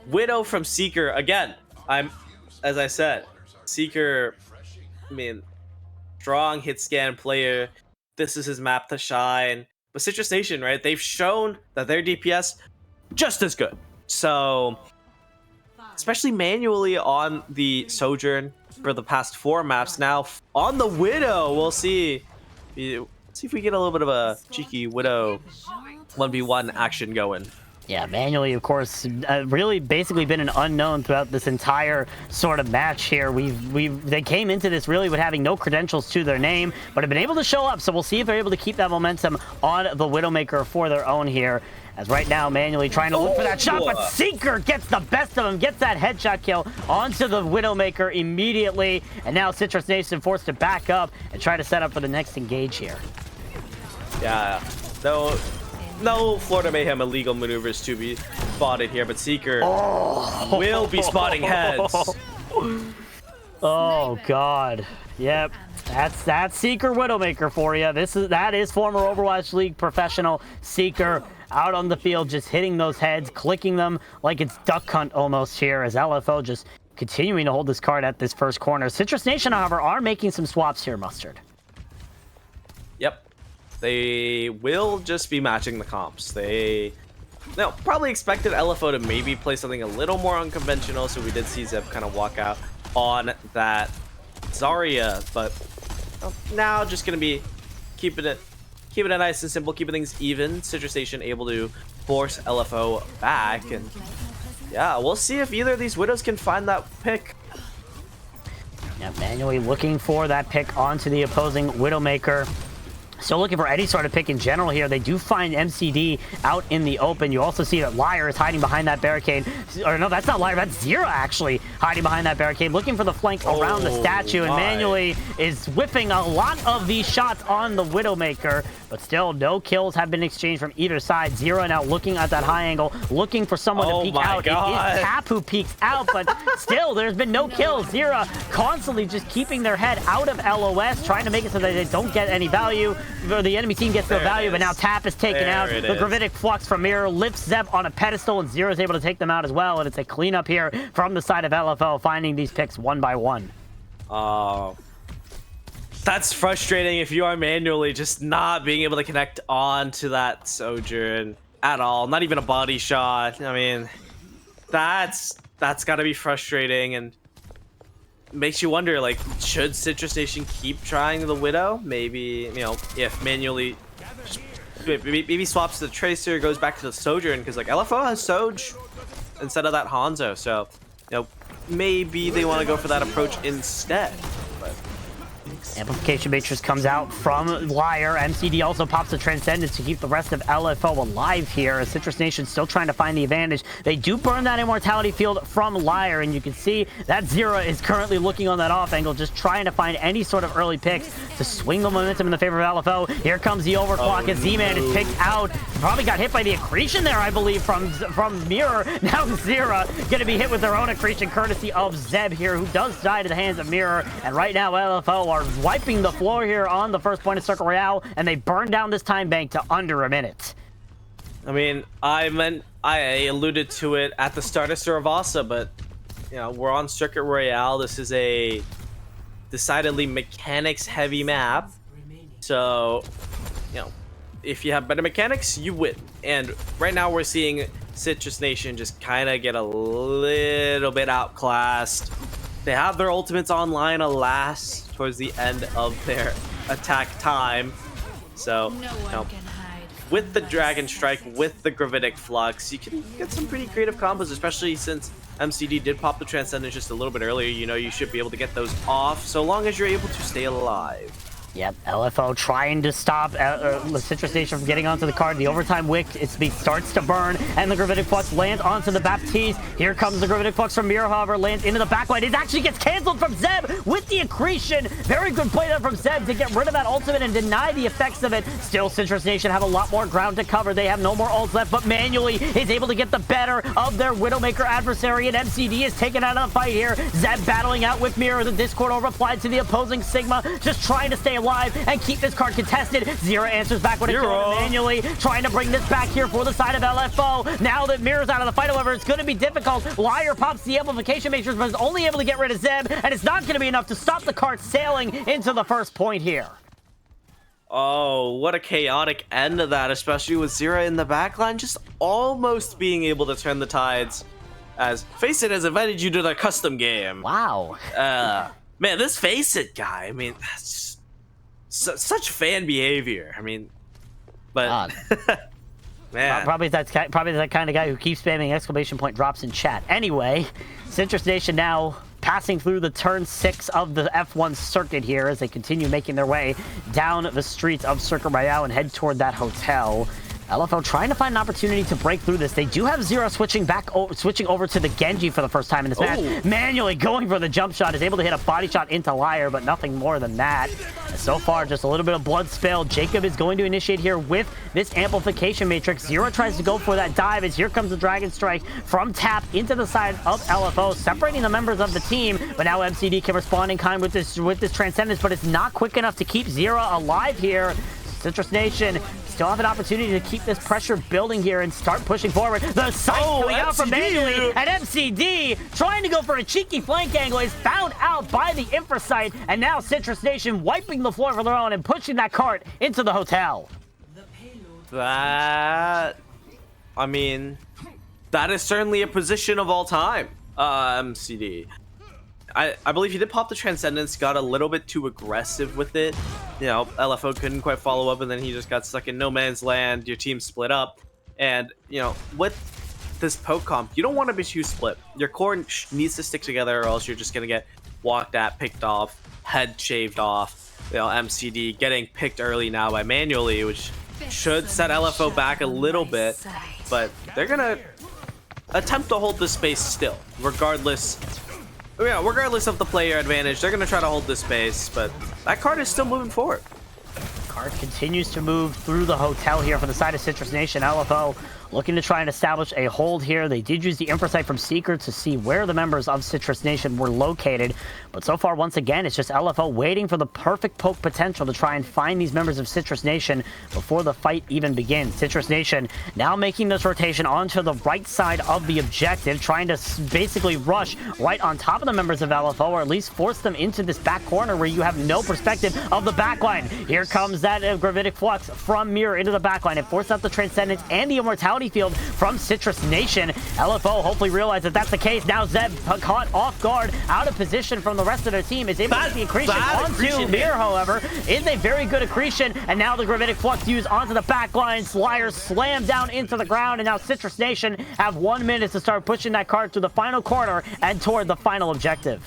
Widow from Seeker. Again, as I said, Seeker, I mean, strong hit scan player. This is his map to shine. But Citrus Nation, right? They've shown that their DPS just as good. So, especially manually on the Sojourn for the past 4 maps. Now on the Widow, we'll see if we get a little bit of a cheeky Widow 1v1 action going. Yeah, manually, of course, really basically been an unknown throughout this entire sort of match here. They came into this really with having no credentials to their name, but have been able to show up. So we'll see if they're able to keep that momentum on the Widowmaker for their own here. As right now, manually trying to look for that shot, but Seeker gets the best of him, gets that headshot kill onto the Widowmaker immediately. And now Citrus Nation forced to back up and try to set up for the next engage here. Yeah, no Florida Mayhem illegal maneuvers to be spotted here, but Seeker will be spotting heads. Oh God, yep, that's Seeker Widowmaker for you. That is former Overwatch League professional Seeker out on the field, just hitting those heads, clicking them like it's duck hunt almost here, as LFO just continuing to hold this card at this first corner. Citrus Nation, however, are making some swaps here, Mustard. Yep. They will just be matching the comps. They probably expected LFO to maybe play something a little more unconventional, so we did see Zeb kind of walk out on that Zarya, but now just going to be keeping it nice and simple, keeping things even. Citrus Nation able to force LFO back, and yeah, we'll see if either of these Widows can find that pick. Yeah, manually looking for that pick onto the opposing Widowmaker. Still looking for any sort of pick in general here. They do find MCD out in the open. You also see that Liar is hiding behind that barricade. Or no, that's not Liar. That's Zera actually hiding behind that barricade, looking for the flank around the statue. And manually is whiffing a lot of these shots on the Widowmaker. But still, no kills have been exchanged from either side. Zera now looking at that high angle, looking for someone to peek out. It is Tap who peeks out, but still, there's been no kills. Zera constantly just keeping their head out of LOS, trying to make it so that they don't get any value. The enemy team gets no value, but now Tap is taken out. The Gravitic Flux from Mirror lifts Zeb on a pedestal, and Zera is able to take them out as well. And it's a cleanup here from the side of LFO, finding these picks one by one. Oh. That's frustrating if you are manually just not being able to connect on to that Sojourn at all. Not even a body shot. I mean, that's got to be frustrating and makes you wonder, like, should Citrus Nation keep trying the Widow? Maybe, you know, if manually maybe swaps the Tracer, goes back to the Sojourn, because like LFO has Soj instead of that Hanzo. So, you know, maybe they want to go for that approach instead. Amplification Matrix comes out from Liar. MCD also pops the Transcendence to keep the rest of LFO alive here. Citrus Nation still trying to find the advantage. They do burn that Immortality Field from Liar, and you can see that Zera is currently looking on that off angle, just trying to find any sort of early picks to swing the momentum in the favor of LFO. Here comes the overclock as Z-Man is picked out. Probably got hit by the accretion there, I believe, from Mirror. Now Zera going to be hit with their own accretion, courtesy of Zeb here, who does die to the hands of Mirror. And right now, LFO are wiping the floor here on the first point of Circle Royale, and they burn down this time bank to under a minute. I mean, I alluded to it at the start of Saravasa, but you know, we're on Circuit Royale. This is a decidedly mechanics-heavy map, so you know, if you have better mechanics, you win. And right now, we're seeing Citrus Nation just kind of get a little bit outclassed. They have their ultimates online, alas, towards the end of their attack time. So, you know, with the Dragon Strike, with the Gravitic Flux, you can get some pretty creative combos, especially since MCD did pop the Transcendence just a little bit earlier. You know, you should be able to get those off, so long as you're able to stay alive. Yep, LFO trying to stop Citrus Nation from getting onto the card. The overtime wick starts to burn, and the Gravitic Flux lands onto the Baptiste. Here comes the Gravitic Flux from Mirror, however, lands into the backline. It actually gets canceled from Zeb with the accretion. Very good play there from Zeb to get rid of that ultimate and deny the effects of it. Still, Citrus Nation have a lot more ground to cover. They have no more ults left, but manually is able to get the better of their Widowmaker adversary, and MCD is taken out of the fight here. Zeb battling out with Mirror. The Discord over applied to the opposing Sigma, just trying to stay alive and keep this card contested. Zera answers back with a kill manually, trying to bring this back here for the side of LFO. Now that Mirror's out of the fight, however, it's going to be difficult. Liar pops the Amplification Matrix, but is only able to get rid of Zeb, and it's not going to be enough to stop the card sailing into the first point here. Oh, what a chaotic end to that, especially with Zera in the backline, just almost being able to turn the tides, as Faceit has invited you to their custom game. Wow. Man, this Faceit guy, I mean, that's just such fan behavior. I mean, but man, probably that kind of guy who keeps spamming exclamation point drops in chat. Anyway, Citrus Nation now passing through the turn 6 of the F1 circuit here as they continue making their way down the streets of Circuit Royale and head toward that hotel. LFO trying to find an opportunity to break through this. They do have Zera switching over to the Genji for the first time in this match. Manually going for the jump shot, is able to hit a body shot into Liar, but nothing more than that. And so far, just a little bit of blood spill. Jacob is going to initiate here with this Amplification Matrix. Zera tries to go for that dive as here comes the Dragon Strike from Tap into the side of LFO, separating the members of the team. But now MCD can respond in kind with this Transcendence, but it's not quick enough to keep Zera alive here. Citrus Nation still have an opportunity to keep this pressure building here and start pushing forward. The sight coming out from manually, and MCD trying to go for a cheeky flank angle is found out by the Infrasight, and now Citrus Nation wiping the floor for their own and pushing that cart into the hotel. That, I mean, that is certainly a position of all time, MCD. I believe he did pop the Transcendence, got a little bit too aggressive with it. You know, LFO couldn't quite follow up, and then he just got stuck in no man's land. Your team split up. And, you know, with this poke comp, you don't want to be too split. Your core needs to stick together, or else you're just going to get walked at, picked off, head shaved off. MCD getting picked early now by Manually, which should set LFO back a little bit, but they're gonna attempt to hold this space still, regardless. Yeah, regardless of the player advantage, they're gonna try to hold this space, but that card is still moving forward. Card continues to move through the hotel here for the side of Citrus Nation. LFO looking to try and establish a hold here. They did use the Infrasight from Seeker to see where the members of Citrus Nation were located. But so far, once again, it's just LFO waiting for the perfect poke potential to try and find these members of Citrus Nation before the fight even begins. Citrus Nation now making this rotation onto the right side of the objective, trying to basically rush right on top of the members of LFO, or at least force them into this back corner where you have no perspective of the backline. Here comes that Gravitic Flux from Mirror into the backline. It forced out the Transcendence and the Immortality field from Citrus Nation. LFO hopefully realized that that's the case. Now Zeb caught off guard, out of position from the rest of their team, is able to get the accretion onto Mirror, however, is a very good accretion, and now the Gravitic Flux used onto the backline. Slayer slammed down into the ground, and now Citrus Nation have 1 minute to start pushing that card to the final corner and toward the final objective.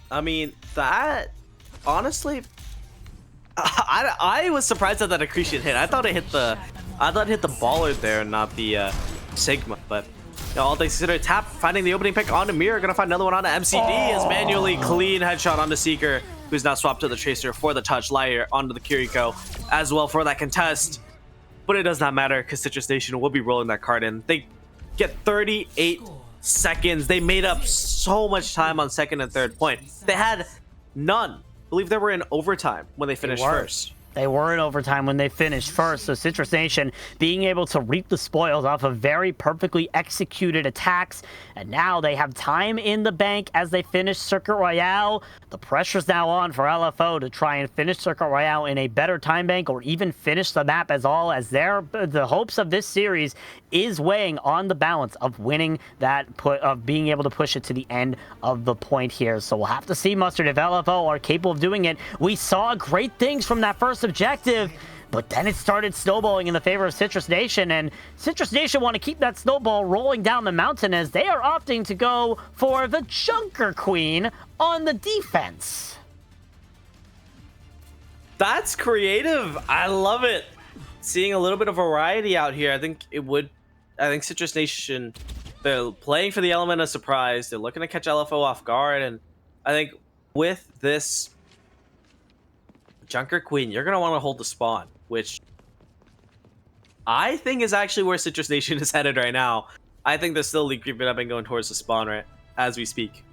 I mean, that honestly, I was surprised that that accretion hit. I thought it hit the Ballard there, not the Sigma. But all things considered, Tap finding the opening pick onto Mirror, gonna find another one onto MCD. Is Manually clean headshot onto Seeker, who's now swapped to the Tracer for the touch. Liar onto the Kiriko as well for that contest. But it does not matter because Citrus Nation will be rolling that card in. They get 38 seconds. They made up so much time on second and third point. They had none. I believe they were in overtime when they finished first. They were in overtime when they finished first, so Citrus Nation being able to reap the spoils off of very perfectly executed attacks, and now they have time in the bank as they finish Circuit Royale. The pressure's now on for LFO to try and finish Circuit Royale in a better time bank, or even finish the map the hopes of this series is weighing on the balance of winning that of being able to push it to the end of the point here. So we'll have to see, Mustard, if LFO are capable of doing it. We saw great things from that first objective, but then it started snowballing in the favor of Citrus Nation, and Citrus Nation want to keep that snowball rolling down the mountain as they are opting to go for the Junker Queen on the defense. That's creative. I love it. Seeing a little bit of variety out here. I think Citrus Nation, they're playing for the element of surprise. They're looking to catch LFO off guard, and I think with this Junker Queen, you're going to want to hold the spawn, which I think is actually where Citrus Nation is headed right now. I think they're slowly creeping up and going towards the spawn right as we speak.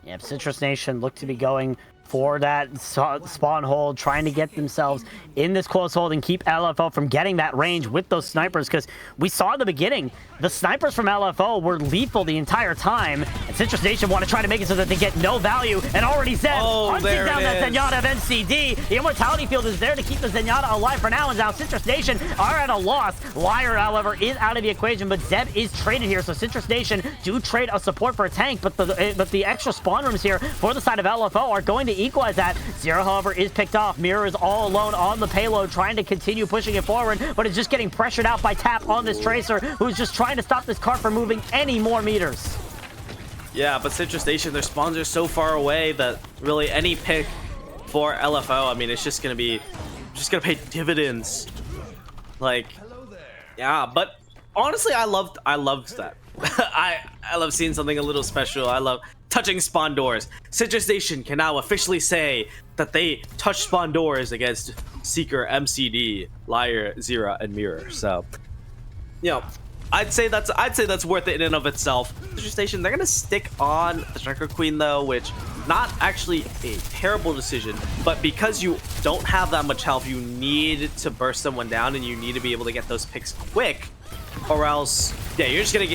Yep, Citrus Nation look to be going for that spawn hold, trying to get themselves in this close hold and keep LFO from getting that range with those snipers, because we saw in the beginning, the snipers from LFO were lethal the entire time, and Citrus Nation want to try to make it so that they get no value, and already Zeb hunting down that Zenyatta of NCD. The Immortality field is there to keep the Zenyatta alive for now, and now Citrus Nation are at a loss. Liar, however, is out of the equation, but Zeb is traded here, so Citrus Nation do trade a support for a tank, but the extra spawn rooms here for the side of LFO are going to equalize that. Zero, however, is picked off. Mirror is all alone on the payload, trying to continue pushing it forward, but is just getting pressured out by Tap on this Tracer, who's just trying to stop this cart from moving any more meters. Yeah, but Citrus Nation, their spawns are so far away that really any pick for LFO, I mean, it's just gonna pay dividends. Like, yeah, but honestly, I loved that. I love seeing something a little special. I love touching spawn doors. Citrus Nation can now officially say that they touched spawn doors against Seeker, MCD, Liar, Zera, and Mirror. So, you know, I'd say that's worth it in and of itself. Citrus Nation, they're gonna stick on the Junker Queen though, which not actually a terrible decision, but because you don't have that much health, you need to burst someone down and you need to be able to get those picks quick, or else, yeah, you're just gonna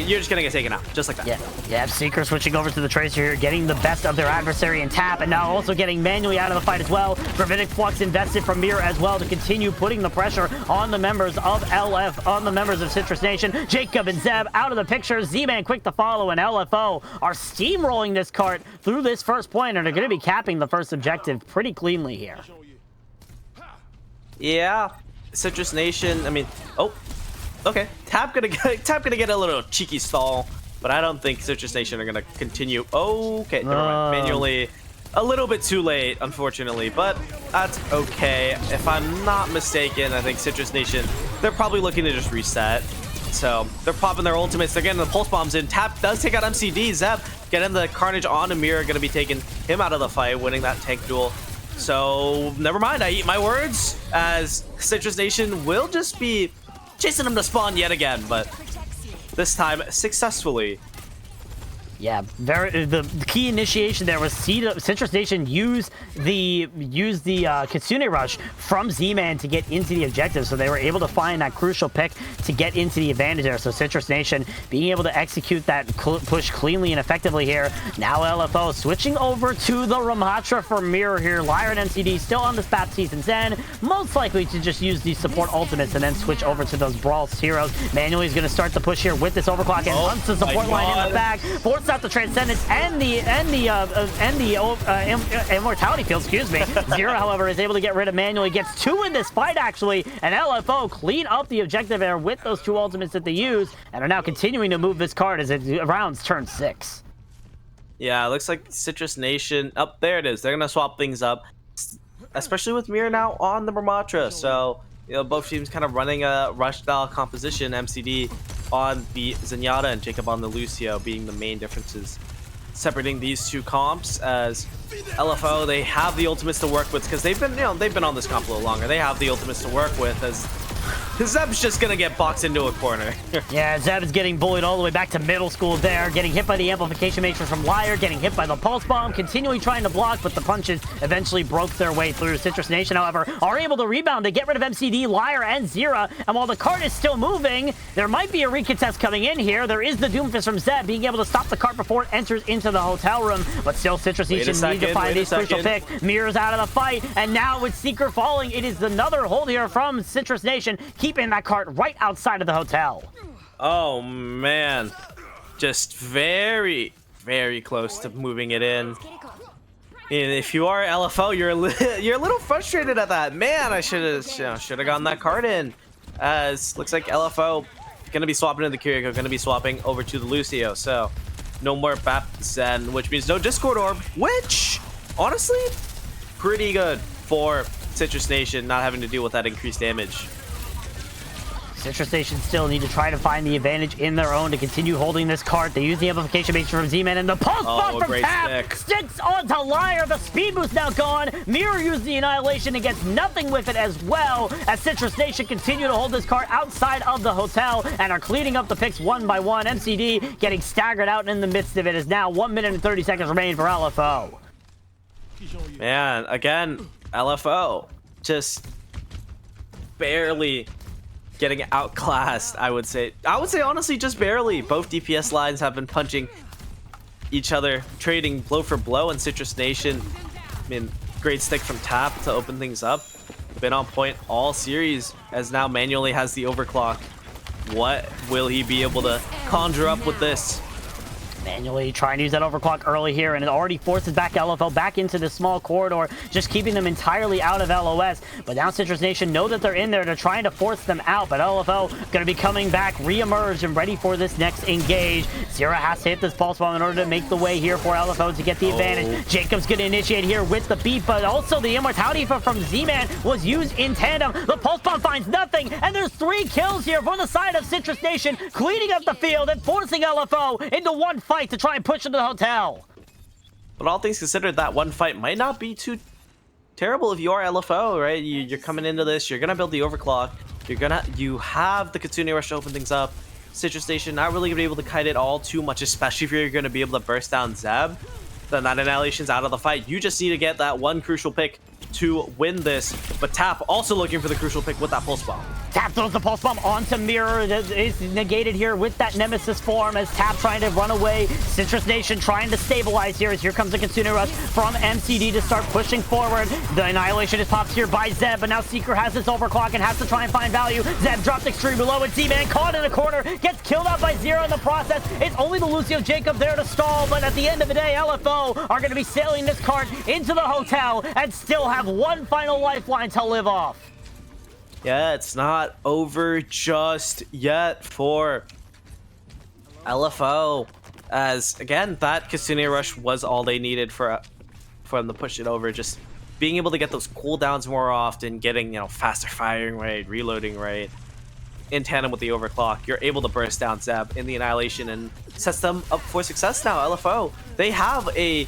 get taken out, just like that. Yeah, Seeker switching over to the Tracer here, getting the best of their adversary in Tap, and now also getting Manually out of the fight as well. Gravitic Flux invested from Mirror as well to continue putting the pressure on the members of on the members of Citrus Nation. Jacob and Zeb out of the picture. Z-Man quick to follow, and LFO are steamrolling this cart through this first point, and are going to be capping the first objective pretty cleanly here. Yeah, Citrus Nation, I mean, okay, Tap gonna get a little cheeky stall, but I don't think Citrus Nation are gonna continue. Okay, never mind. a little bit too late, unfortunately, but that's okay. If I'm not mistaken, I think Citrus Nation, they're probably looking to just reset. So they're popping their ultimates. They're getting the pulse bombs in. Tap does take out MCD. Zeb getting the carnage on Amir, going to be taking him out of the fight, winning that tank duel. So never mind, I eat my words, as Citrus Nation will just be chasing him to spawn yet again, but this time successfully. Yeah, the key initiation there was Citrus Nation use the Kitsune Rush from Z-Man to get into the objective, so they were able to find that crucial pick to get into the advantage there. So Citrus Nation being able to execute that push cleanly and effectively here. Now LFO switching over to the Ramatra for Mirror here. Liar and MCD still on this Baptiste and Zen, most likely to just use these support ultimates and then switch over to those Brawl heroes. Manually is going to start the push here with this overclock and once the support line in the back. Force out the Transcendence and the Immortality Field, excuse me. Zero, however, is able to get rid of Manually, gets 2 in this fight actually, and LFO clean up the objective there with those 2 ultimates that they use, and are now continuing to move this card as it rounds turn 6. Yeah, it looks like Citrus Nation, up there it is. They're gonna swap things up, especially with Mirror now on the Ramatra. So, you know, both teams kind of running a rush style composition. MCD on the Zenyatta and Jacob on the Lucio being the main differences separating these two comps, as LFO, they have the ultimates to work with because they've been on this comp a little longer. They have the ultimates to work with, as Zeb's just gonna get boxed into a corner. Yeah, Zeb is getting bullied all the way back to middle school there, getting hit by the amplification matrix from Liar, getting hit by the pulse bomb, continuing trying to block, but the punches eventually broke their way through. Citrus Nation, however, are able to rebound. They get rid of MCD, Liar, and Zera, and while the cart is still moving, there might be a recontest coming in here. There is the Doomfist from Zeb being able to stop the cart before it enters into the hotel room, but still Citrus Nation need to find these crucial picks. Mirror's out of the fight, and now with Seeker falling, it is another hold here from Citrus Nation, keeping that cart right outside of the hotel. Oh man, just very, very close to moving it in. And if you are LFO, you're a little frustrated at that. Man, I should have gotten that card in. As looks like LFO gonna be swapping to the Kiriko, gonna be swapping over to the Lucio. So no more Bap Zen, which means no Discord Orb, which honestly pretty good for Citrus Nation, not having to deal with that increased damage. Citrus Nation still need to try to find the advantage in their own to continue holding this cart. They use the amplification matrix from Z-Man, and the pulse bomb from Tap sticks onto Liar. The speed boost now gone. Mirror used the Annihilation and gets nothing with it as well, as Citrus Nation continue to hold this cart outside of the hotel and are cleaning up the picks one by one. MCD getting staggered out in the midst of it as now 1 minute and 30 seconds remain for LFO. Man, again, LFO just barely getting outclassed, I would say honestly just barely. Both DPS lines have been punching each other, trading blow for blow, and Citrus Nation, I mean, great stick from Tap to open things up. Been on point all series, as now Manually has the overclock. What will he be able to conjure up with this? Manually trying to use that overclock early here, and it already forces back LFO back into the small corridor, just keeping them entirely out of LOS. But now Citrus Nation know that they're in there. They're trying to force them out, but LFO going to be coming back, re-emerged, and ready for this next engage. Zera has to hit this pulse bomb in order to make the way here for LFO to get the advantage. Jacob's going to initiate here with the beat, but also the Immortality from Z-Man was used in tandem. The pulse bomb finds nothing, and there's 3 kills here for the side of Citrus Nation, cleaning up the field and forcing LFO into one fight to try and push into the hotel. But all things considered, that one fight might not be too terrible if you are LFO, right? You're coming into this, you're gonna build the overclock, you have the Kitsune Rush to open things up. Citrus Nation not really gonna be able to kite it all too much, especially if you're gonna be able to burst down Zeb. Then that Annihilation's out of the fight. You just need to get that one crucial pick to win this, but Tap also looking for the crucial pick with that pulse bomb. Tap throws the pulse bomb onto Mirror. That is negated here with that Nemesis form as Tap trying to run away. Citrus Nation trying to stabilize here as here comes the Kitsune Rush from MCD to start pushing forward. The Annihilation is popped here by Zeb, but now Seeker has this overclock and has to try and find value. Zeb drops extremely low, and Z-Man caught in a corner, gets killed out by Zero in the process. It's only the Lucio Jacob there to stall, but at the end of the day, LFO are going to be sailing this cart into the hotel and still have one final lifeline to live off. Yeah, it's not over just yet for LFO, as again that Kitsune Rush was all they needed for for them to push it over. Just being able to get those cooldowns more often, getting, you know, faster firing rate, reloading rate, in tandem with the overclock, you're able to burst down Zeb in the Annihilation and sets them up for success now. LFO, they have a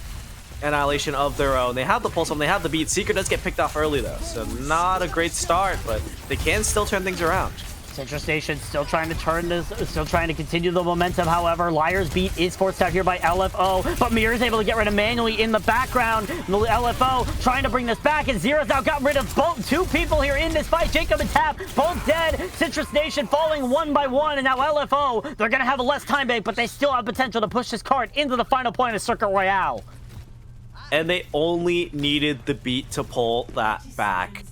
Annihilation of their own. They have the Pulse Bomb, they have the beat. Seeker does get picked off early though, so not a great start, but they can still turn things around. Citrus Nation still trying to turn this, still trying to continue the momentum. However, Liar's beat is forced out here by LFO, but Mir is able to get rid of Manually in the background. The LFO trying to bring this back, and Zero's now got rid of both two people here in this fight. Jacob and Tap both dead. Citrus Nation falling one by one, and now LFO, they're going to have a less time bank, but they still have potential to push this card into the final point of Circuit Royale. And they only needed the beat to pull that back.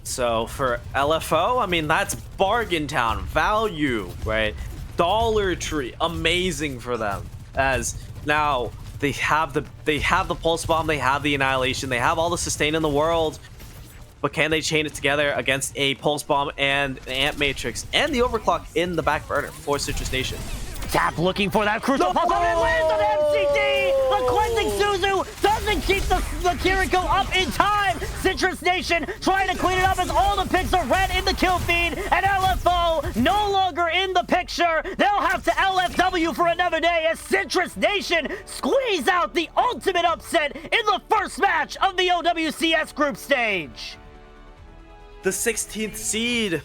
So for LFO, I mean, that's bargain town value, right? Dollar Tree, amazing for them. As now they have the Pulse Bomb, they have the Annihilation, they have all the sustain in the world. But can they chain it together against a Pulse Bomb and an Amp Matrix and the Overclock in the back burner for Citrus Nation? Tap looking for that crucial Pulse Bomb, and lands on MCD! The Cleansing Suzu doesn't keep the Kiriko up in time! Citrus Nation trying to clean it up as all the picks are red in the kill feed, and LFO no longer in the picture. They'll have to LFW for another day as Citrus Nation squeeze out the ultimate upset in the first match of the OWCS group stage. The 16th seed,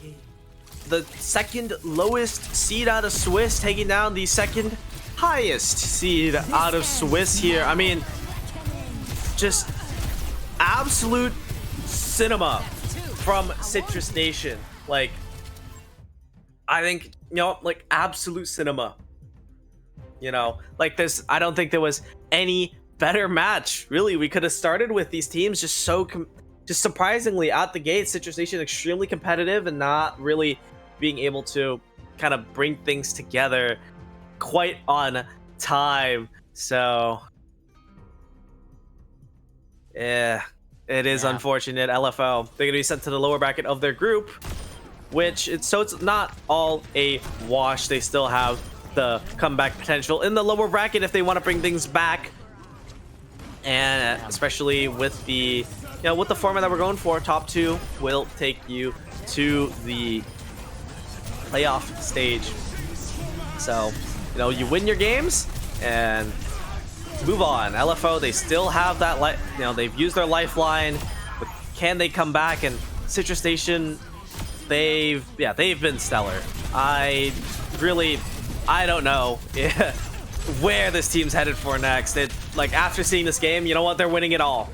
the second lowest seed out of Swiss, taking down the second highest seed out of Swiss here. I mean, just absolute cinema from Citrus Nation. Like, I think, you know, like absolute cinema. You know, like this, I don't think there was any better match. Really, we could have started with these teams just so, just surprisingly out the gate. Citrus Nation extremely competitive and not really being able to kind of bring things together quite on time. So yeah, it is unfortunate. LFO, they're gonna be sent to the lower bracket of their group, which it's not all a wash. They still have the comeback potential in the lower bracket if they want to bring things back, and especially with the, you know, with the format that we're going for, top two will take you to the playoff stage. So, you know, you win your games and move on. LFO, they still have that, you know, they've used their lifeline, but can they come back? And Citrus Nation, they've been stellar. I don't know where this team's headed for next. Like, after seeing this game, you know what, they're winning it all.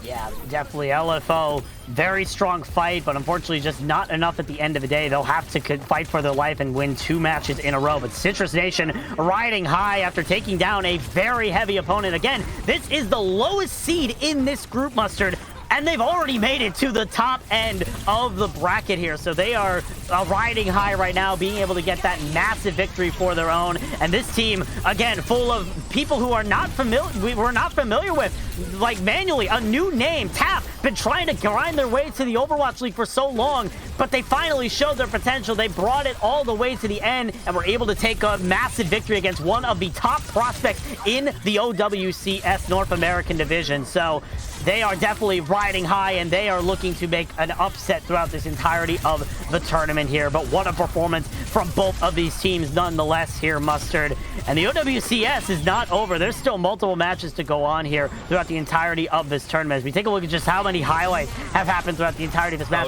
Yeah, definitely. LFO, very strong fight, but unfortunately just not enough at the end of the day. They'll have to fight for their life and win 2 matches in a row. But Citrus Nation riding high after taking down a very heavy opponent. Again, this is the lowest seed in this group, Mustard, and they've already made it to the top end of the bracket here. So they are riding high right now, being able to get that massive victory for their own. And this team, again, full of people who are not we're not familiar with, like Manually, a new name. Tap, been trying to grind their way to the Overwatch League for so long, but they finally showed their potential. They brought it all the way to the end and were able to take a massive victory against one of the top prospects in the OWCS North American division. So they are definitely riding high, and they are looking to make an upset throughout this entirety of the tournament here. But what a performance from both of these teams nonetheless here, Mustard. And the OWCS is not over. There's still multiple matches to go on here throughout the entirety of this tournament. As we take a look at just how many highlights have happened throughout the entirety of this match.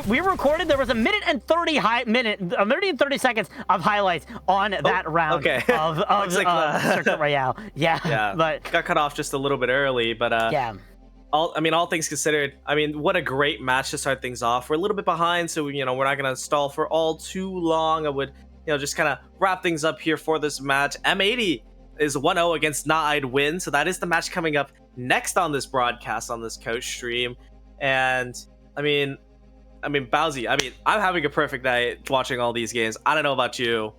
We recorded, there was a minute and 30 seconds of highlights on that round of Circuit Royale. Yeah, but got cut off just a little bit early, but yeah. All things considered, I mean, what a great match to start things off. We're a little bit behind, so you know, we're not gonna stall for all too long. I would, you know, just kind of wrap things up here for this match. M80 is 1-0 against Not Win, so that is the match coming up next on this broadcast on this coach stream. And I mean, Bowsy, I'm having a perfect night watching all these games. I don't know about you.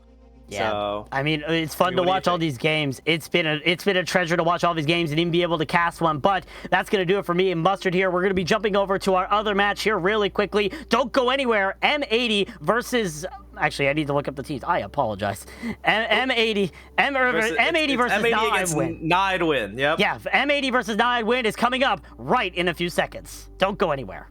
Yeah, So, I mean, it's fun to what do you watch all think? these games. It's been a treasure to watch all these games and even be able to cast one. But that's gonna do it for me and Mustard here. We're gonna be jumping over to our other match here really quickly. Don't go anywhere. M80 versus. Actually, I need to look up the teams. I apologize. M80 M80 versus M80 against Nidewin. Nidewin. Yep. Yeah, M80 versus Nidewin is coming up right in a few seconds. Don't go anywhere.